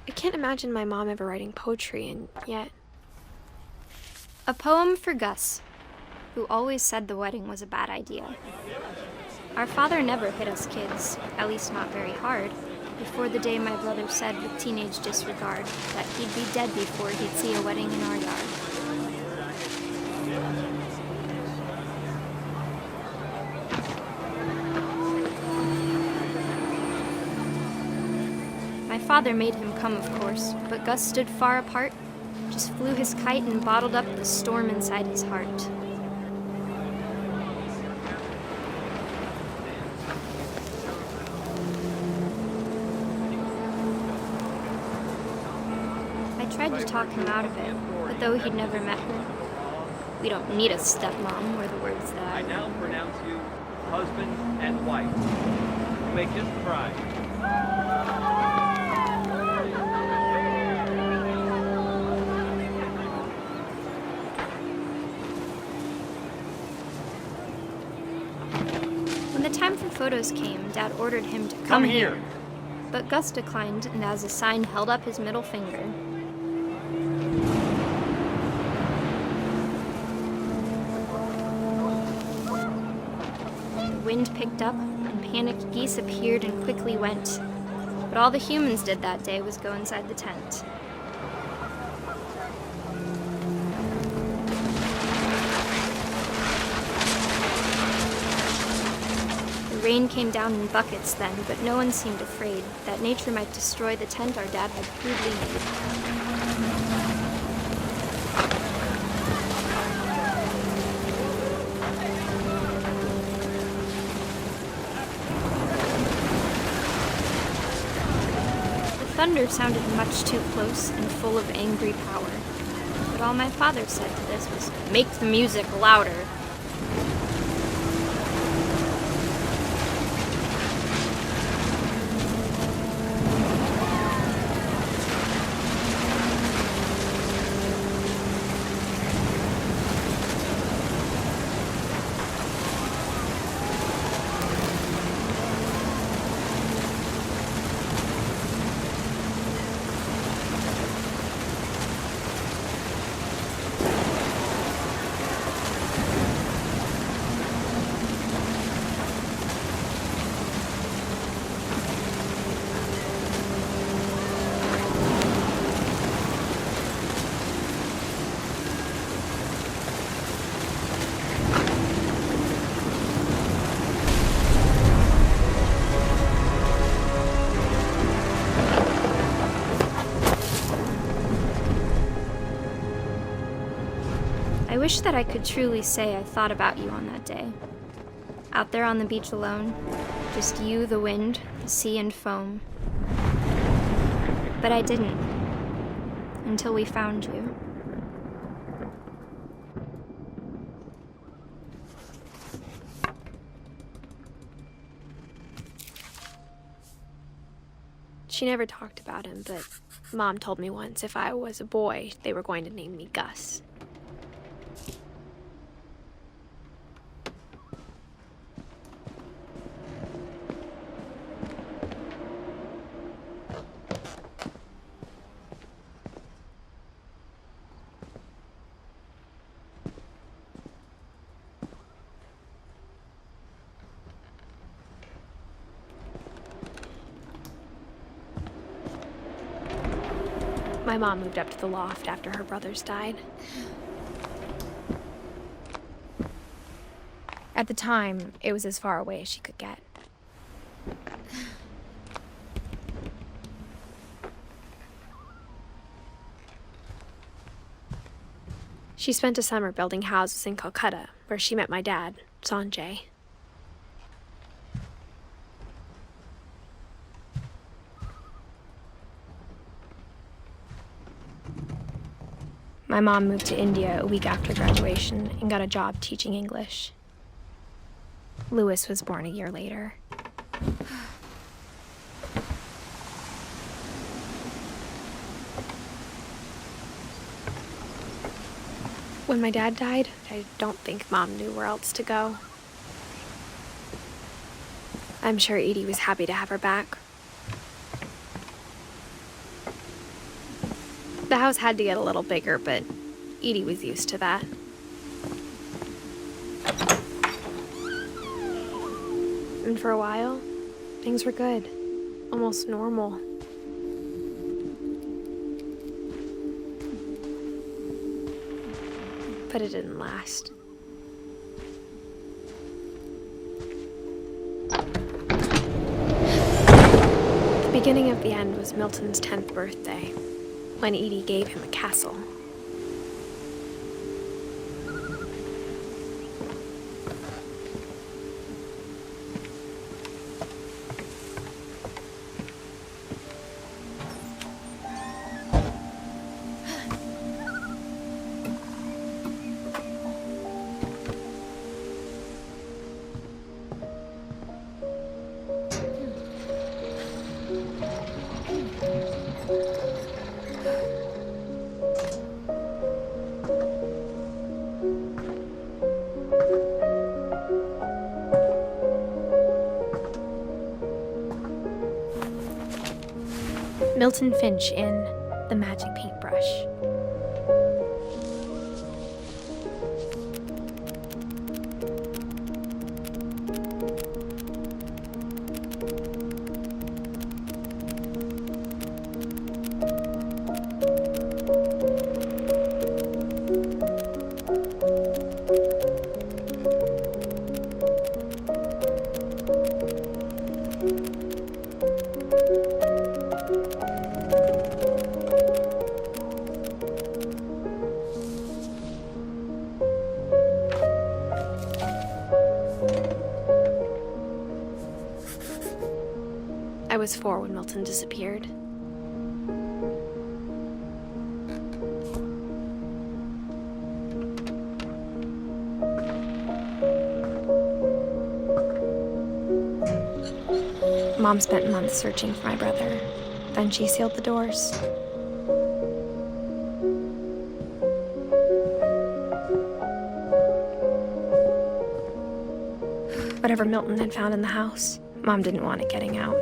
Speaker 2: I can't imagine my mom ever writing poetry, and yet...
Speaker 12: A poem for Gus, who always said the wedding was a bad idea. Our father never hit us kids, at least not very hard, before the day my brother said with teenage disregard that he'd be dead before he'd see a wedding in our yard. My father made him come, of course, but Gus stood far apart, just flew his kite and bottled up the storm inside his heart. I tried to talk him out of it, but though he'd never met her, We don't need a stepmom, were the words that
Speaker 13: I now pronounce you husband and wife. You may kiss the bride.
Speaker 12: When the time for photos came, Dad ordered him to
Speaker 13: Come here.
Speaker 12: But Gus declined and as a sign held up his middle finger. The wind picked up and panicked geese appeared and quickly went. But all the humans did that day was go inside the tent. The rain came down in buckets then, but no one seemed afraid that nature might destroy the tent our dad had crudely made. The thunder sounded much too close and full of angry power. But all my father said to this was, "Make the music louder." I wish that I could truly say I thought about you on that day. Out there on the beach alone, just you, the wind, the sea, and foam. But I didn't, until we found you.
Speaker 2: She never talked about him, but Mom told me once if I was a boy, they were going to name me Gus. My mom moved up to the loft after her brothers died. At the time, it was as far away as she could get. She spent a summer building houses in Calcutta, where she met my dad, Sanjay. My mom moved to India a week after graduation and got a job teaching English. Louis was born a year later. When my dad died, I don't think Mom knew where else to go. I'm sure Edie was happy to have her back. The house had to get a little bigger, but Edie was used to that. And for a while, things were good. Almost normal. But it didn't last. The beginning of the end was Milton's 10th birthday, when Edie gave him a castle. Milton Finch in The Magic Paintbrush. I was 4 when Milton disappeared. Mom spent months searching for my brother. Then she sealed the doors. Whatever Milton had found in the house, Mom didn't want it getting out.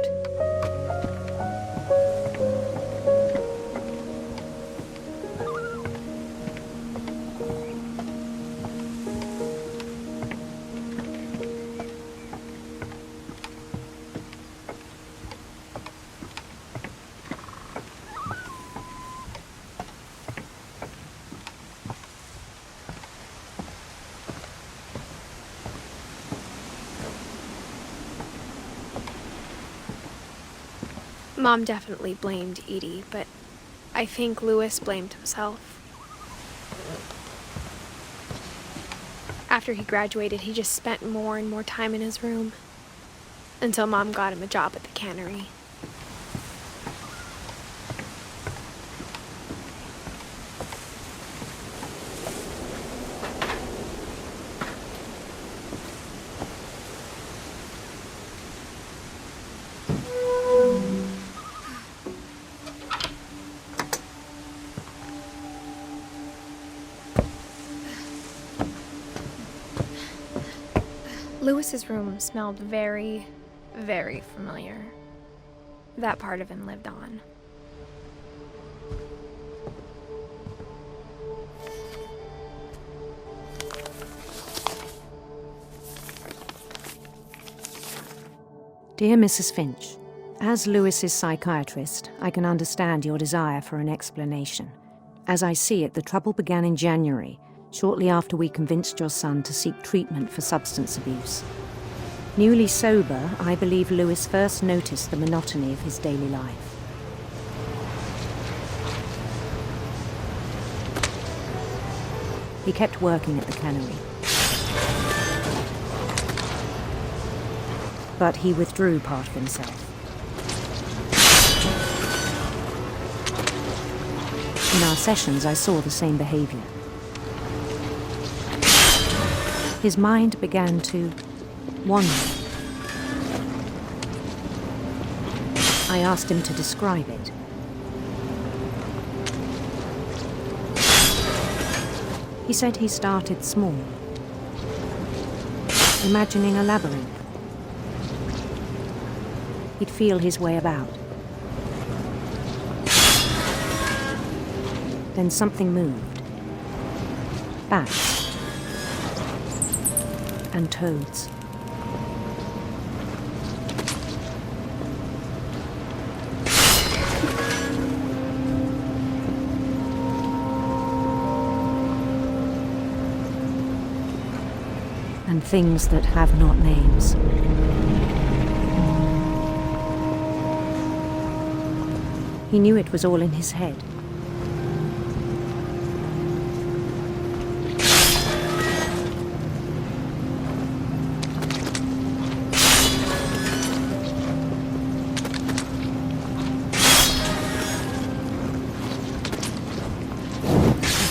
Speaker 2: Mom definitely blamed Edie, but I think Louis blamed himself. After he graduated, he just spent more and more time in his room, until Mom got him a job at the cannery. Louis's room smelled very, very familiar. That part of him lived on.
Speaker 14: Dear Mrs. Finch, as Louis's psychiatrist, I can understand your desire for an explanation. As I see it, the trouble began in January, shortly after we convinced your son to seek treatment for substance abuse. Newly sober, I believe Louis first noticed the monotony of his daily life. He kept working at the cannery. But he withdrew part of himself. In our sessions, I saw the same behavior. His mind began to wander. I asked him to describe it. He said he started small, imagining a labyrinth. He'd feel his way about. Then something moved. Bats. And toads. And things that have not names. He knew it was all in his head.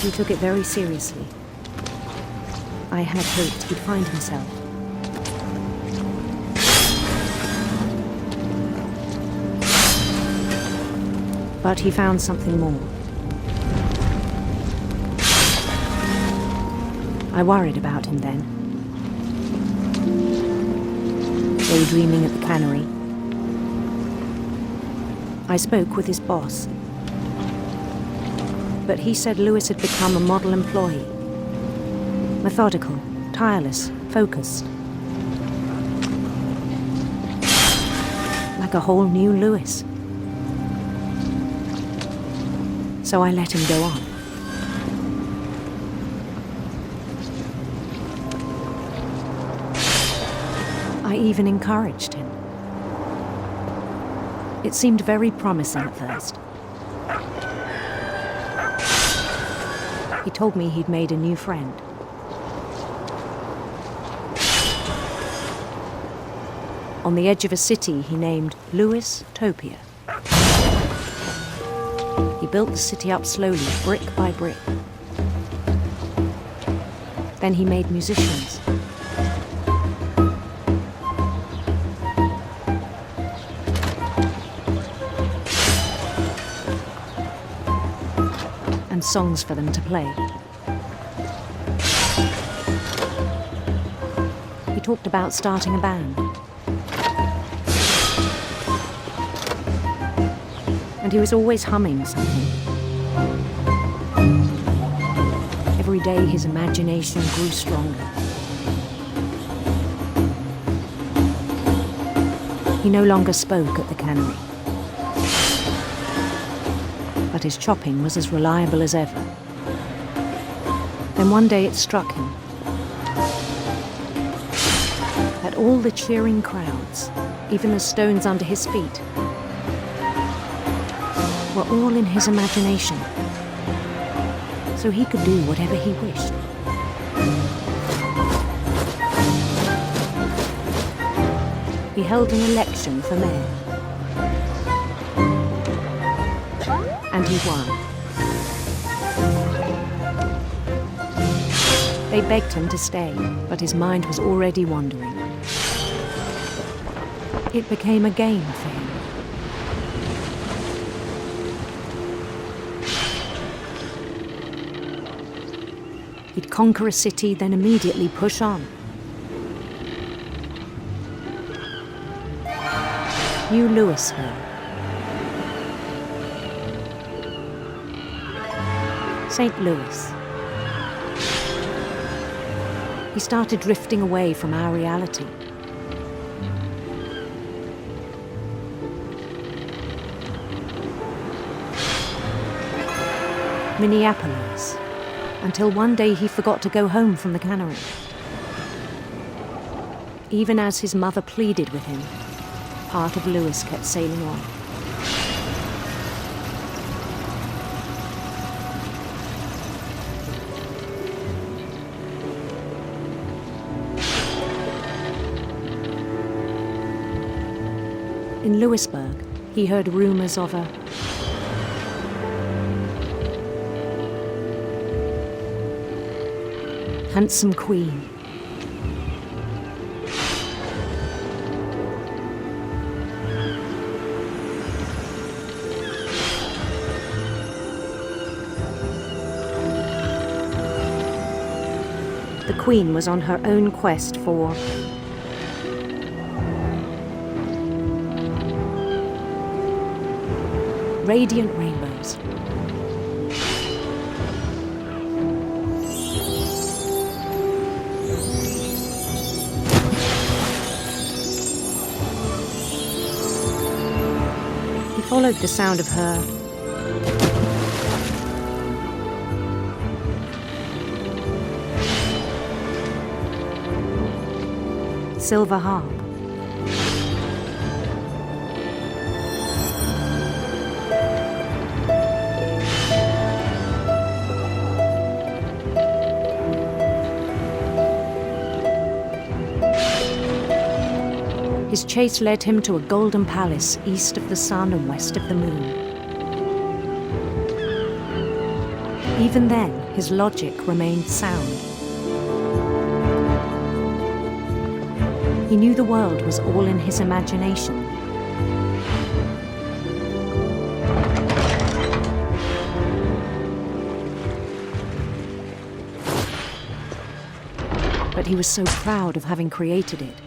Speaker 14: He took it very seriously. I had hoped he'd find himself. But he found something more. I worried about him then. Daydreaming at the cannery. I spoke with his boss, but he said Lewis had become a model employee. Methodical, tireless, focused. Like a whole new Lewis. So I let him go on. I even encouraged him. It seemed very promising at first. He told me he'd made a new friend. On the edge of a city he named Lewis Topia. He built the city up slowly, brick by brick. Then he made musicians. And songs for them to play. He talked about starting a band. And he was always humming something. Every day his imagination grew stronger. He no longer spoke at the cannery, but his chopping was as reliable as ever. Then one day it struck him that all the cheering crowds, even the stones under his feet, were all in his imagination, so he could do whatever he wished. He held an election for mayor, and he won. They begged him to stay, but his mind was already wandering. It became a game for him. He'd conquer a city, then immediately push on. New Louisville. St. Louis. He started drifting away from our reality. Minneapolis. Until one day he forgot to go home from the cannery. Even as his mother pleaded with him, part of Lewis kept sailing on. In Lewisburg, he heard rumors of a handsome queen. The queen was on her own quest for radiant rainbows. He followed the sound of her silver harp. His chase led him to a golden palace east of the sun and west of the moon. Even then, his logic remained sound. He knew the world was all in his imagination. But he was so proud of having created it.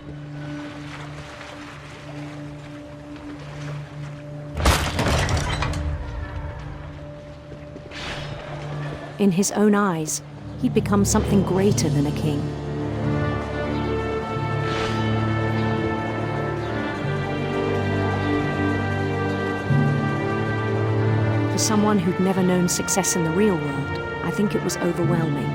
Speaker 14: In his own eyes, he'd become something greater than a king. For someone who'd never known success in the real world, I think it was overwhelming.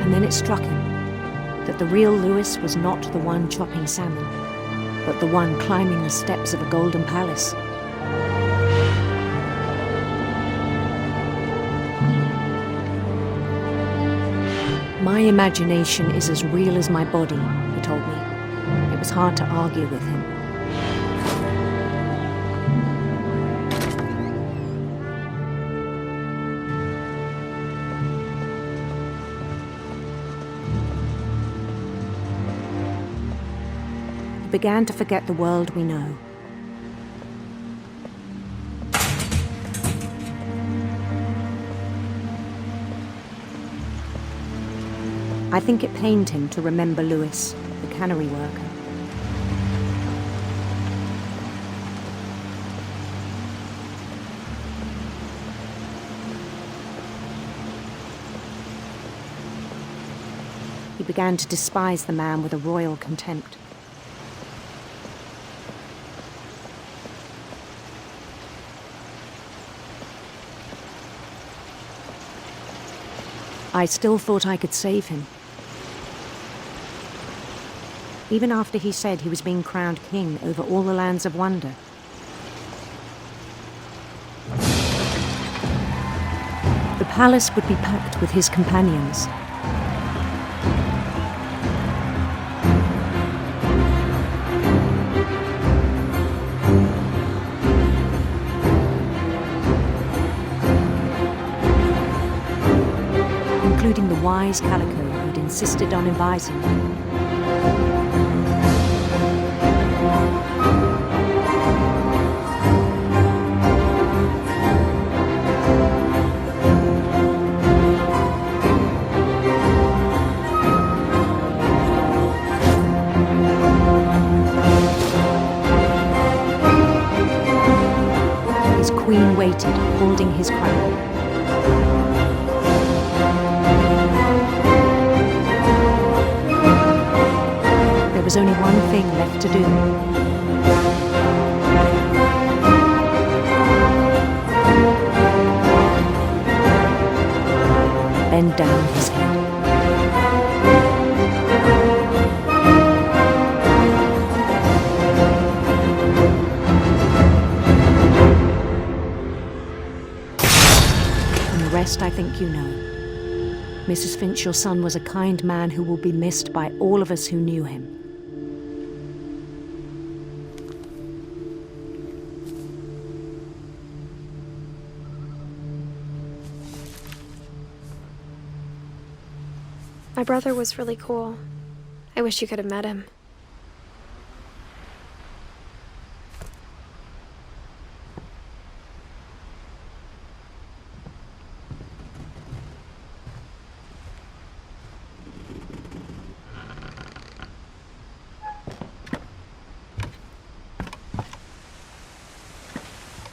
Speaker 14: And then it struck him that the real Lewis was not the one chopping salmon, but the one climbing the steps of a golden palace. My imagination is as real as my body, he told me. It was hard to argue with him. He began to forget the world we know. I think it pained him to remember Lewis, the cannery worker. He began to despise the man with a royal contempt. I still thought I could save him. Even after he said he was being crowned king over all the lands of wonder. The palace would be packed with his companions. Including the wise Calico who'd insisted on advising him. His queen waited, holding his crown. There was only one thing left to do. Bend down his head. And the rest I think you know. Mrs. Finch, your son was a kind man who will be missed by all of us who knew him.
Speaker 2: My brother was really cool. I wish you could have met him.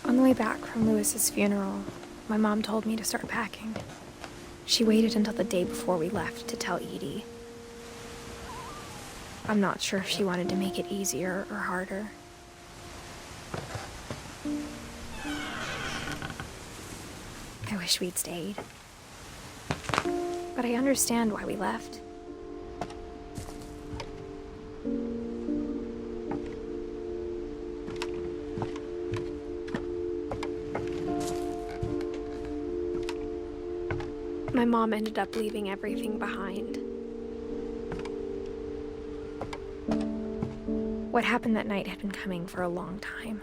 Speaker 2: On the way back from Lewis's funeral, my mom told me to start packing. She waited until the day before we left to tell Edie. I'm not sure if she wanted to make it easier or harder. I wish we'd stayed. But I understand why we left. My mom ended up leaving everything behind. What happened that night had been coming for a long time.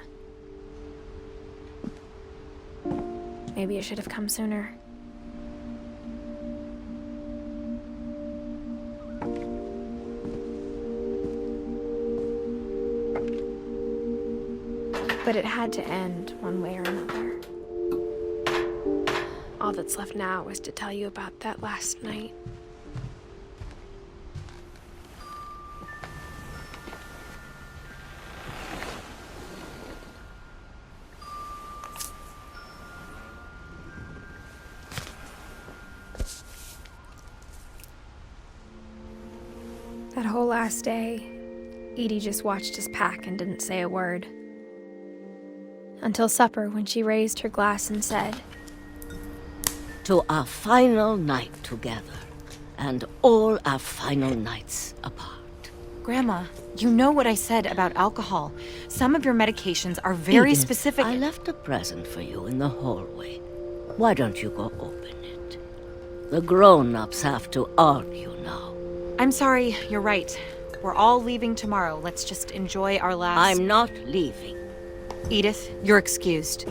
Speaker 2: Maybe it should have come sooner. But it had to end one way or another. All that's left now is to tell you about that last night. whole last day, Edie just watched us pack and didn't say a word. Until supper, when she raised her glass and said,
Speaker 15: "To our final night together, and all our final nights apart."
Speaker 16: Grandma, you know what I said about alcohol. Some of your medications are very
Speaker 15: Edith,
Speaker 16: specific.
Speaker 15: I left a present for you in the hallway. Why don't you go open it? The grown-ups have to argue now.
Speaker 16: I'm sorry, you're right. We're all leaving tomorrow. Let's just enjoy our last...
Speaker 15: I'm not leaving.
Speaker 16: Edith, you're excused.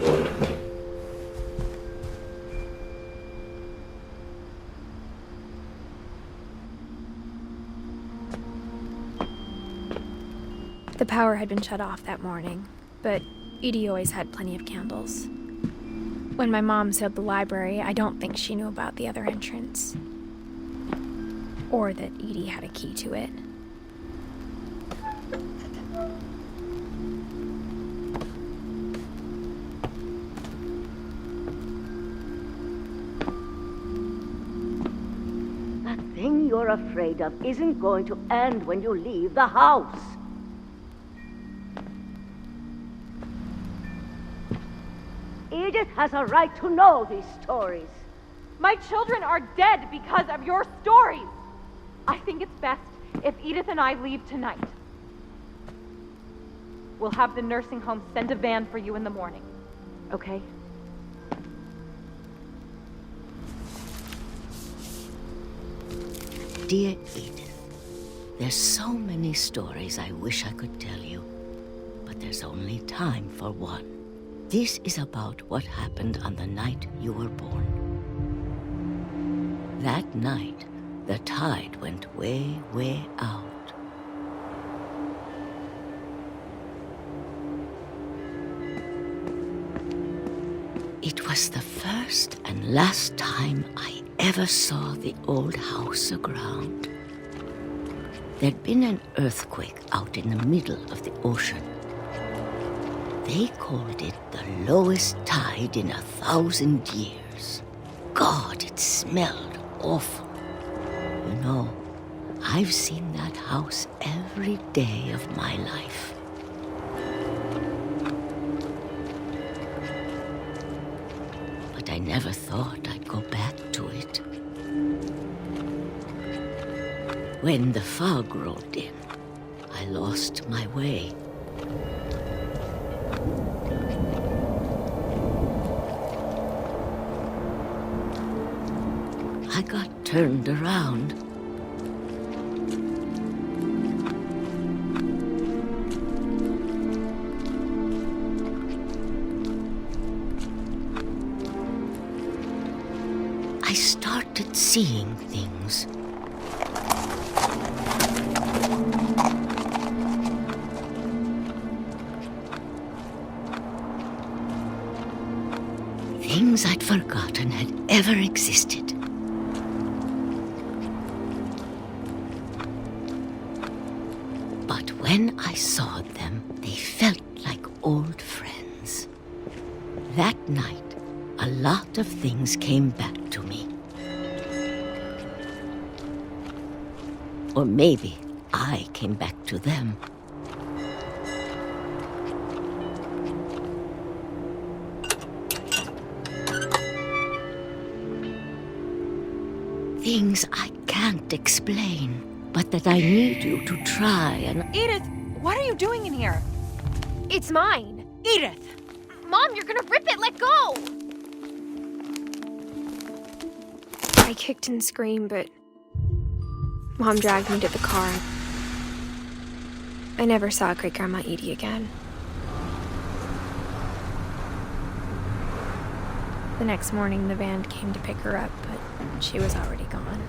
Speaker 2: The power had been shut off that morning, but Edie always had plenty of candles. When my mom sealed the library, I don't think she knew about the other entrance. Or that Edie had a key to it.
Speaker 15: That thing you're afraid of isn't going to end when you leave the house. Edith has a right to know these stories.
Speaker 11: My children are dead because of your stories. I think it's best if Edith and I leave tonight. We'll have the nursing home send a van for you in the morning, okay?
Speaker 15: Dear Edith, there's so many stories I wish I could tell you, but there's only time for one. This is about what happened on the night you were born. That night, the tide went way, way out. It was the first and last time I ever saw the old house aground. There'd been an earthquake out in the middle of the ocean. They called it the lowest tide in 1,000 years. God, it smelled awful. You know, I've seen that house every day of my life. But I never thought I'd go back to it. When the fog rolled in, I lost my way. I got turned around. I started seeing things. Things I'd forgotten had ever existed. But when I saw them, they felt like old friends. That night, a lot of things came back to me. Or maybe I came back to them. Things I can't explain, but that I need you to try and...
Speaker 16: Edith, what are you doing in here?
Speaker 2: It's mine.
Speaker 16: Edith!
Speaker 2: Mom, you're gonna rip it! Let go! I kicked and screamed, but Mom dragged me to the car. I never saw Great-Grandma Edie again. The next morning, the van came to pick her up, but she was already gone.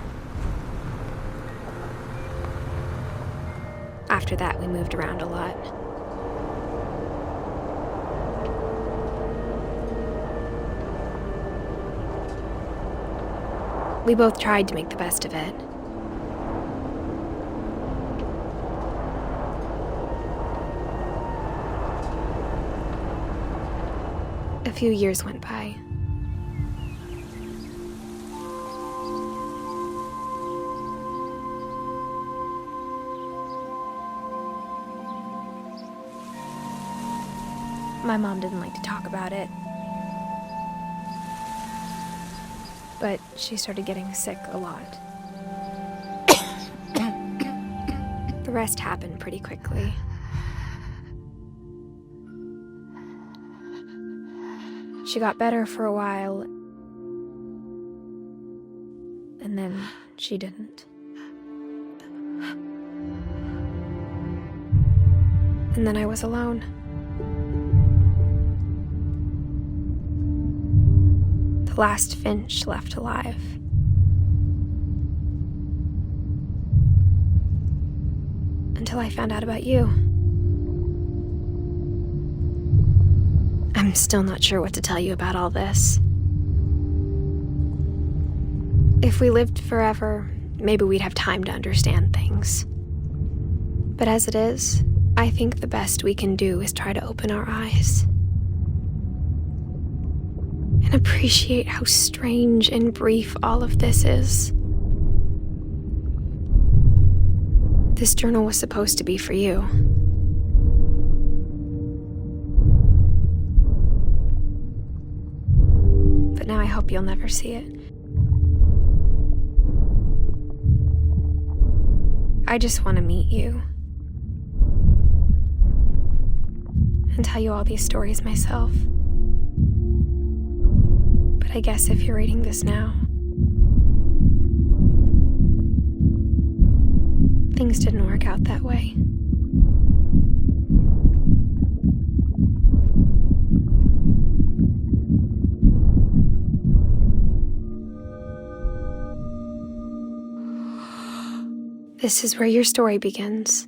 Speaker 2: After that, we moved around a lot. We both tried to make the best of it. A few years went by. My mom didn't like to talk about it. But she started getting sick a lot. The rest happened pretty quickly. She got better for a while, and then she didn't. And then I was alone. The last Finch left alive. Until I found out about you. I'm still not sure what to tell you about all this. If we lived forever, maybe we'd have time to understand things. But as it is, I think the best we can do is try to open our eyes. And appreciate how strange and brief all of this is. This journal was supposed to be for you. But now I hope you'll never see it. I just want to meet you. And tell you all these stories myself. But I guess if you're reading this now, things didn't work out that way. This is where your story begins.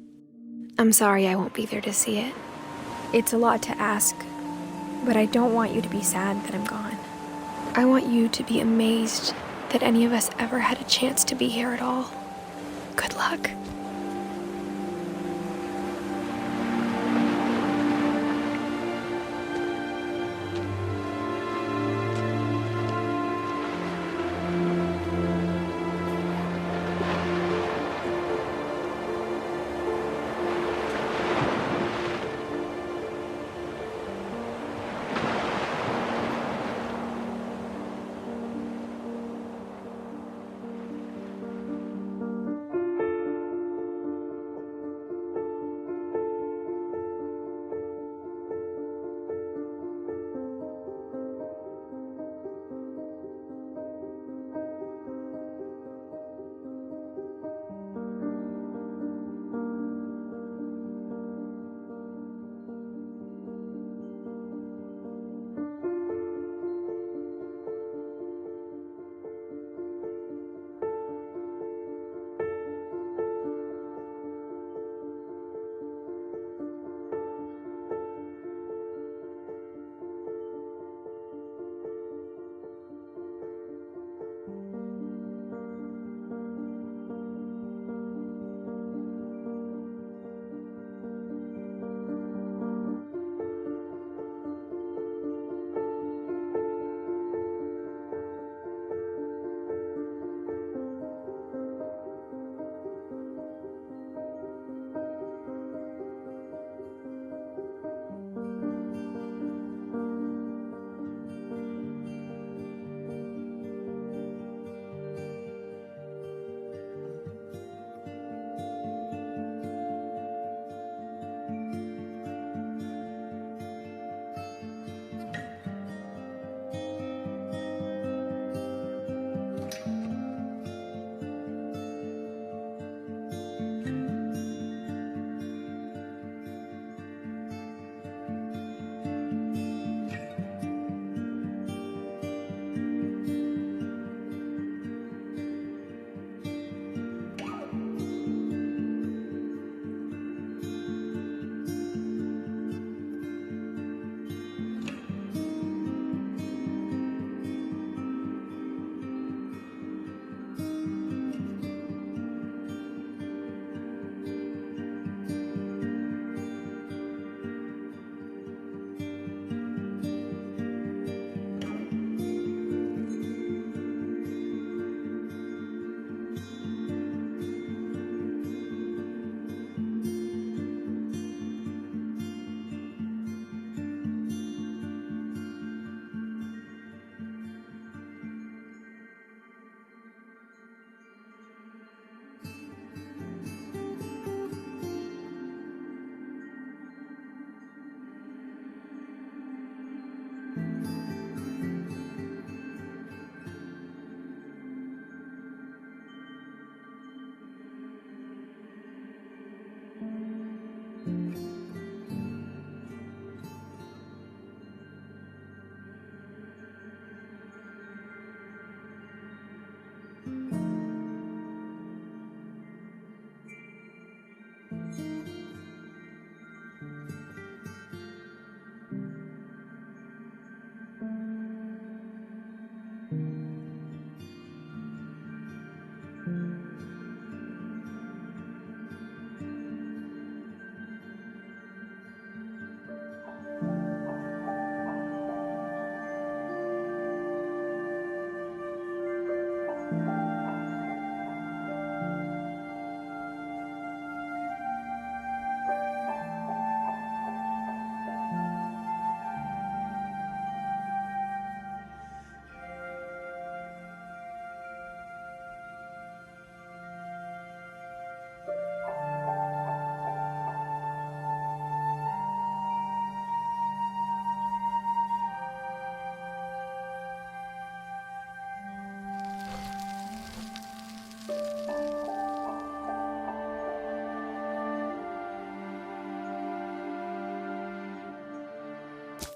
Speaker 2: I'm sorry I won't be there to see it. It's a lot to ask, but I don't want you to be sad that I'm gone. I want you to be amazed that any of us ever had a chance to be here at all. Good luck.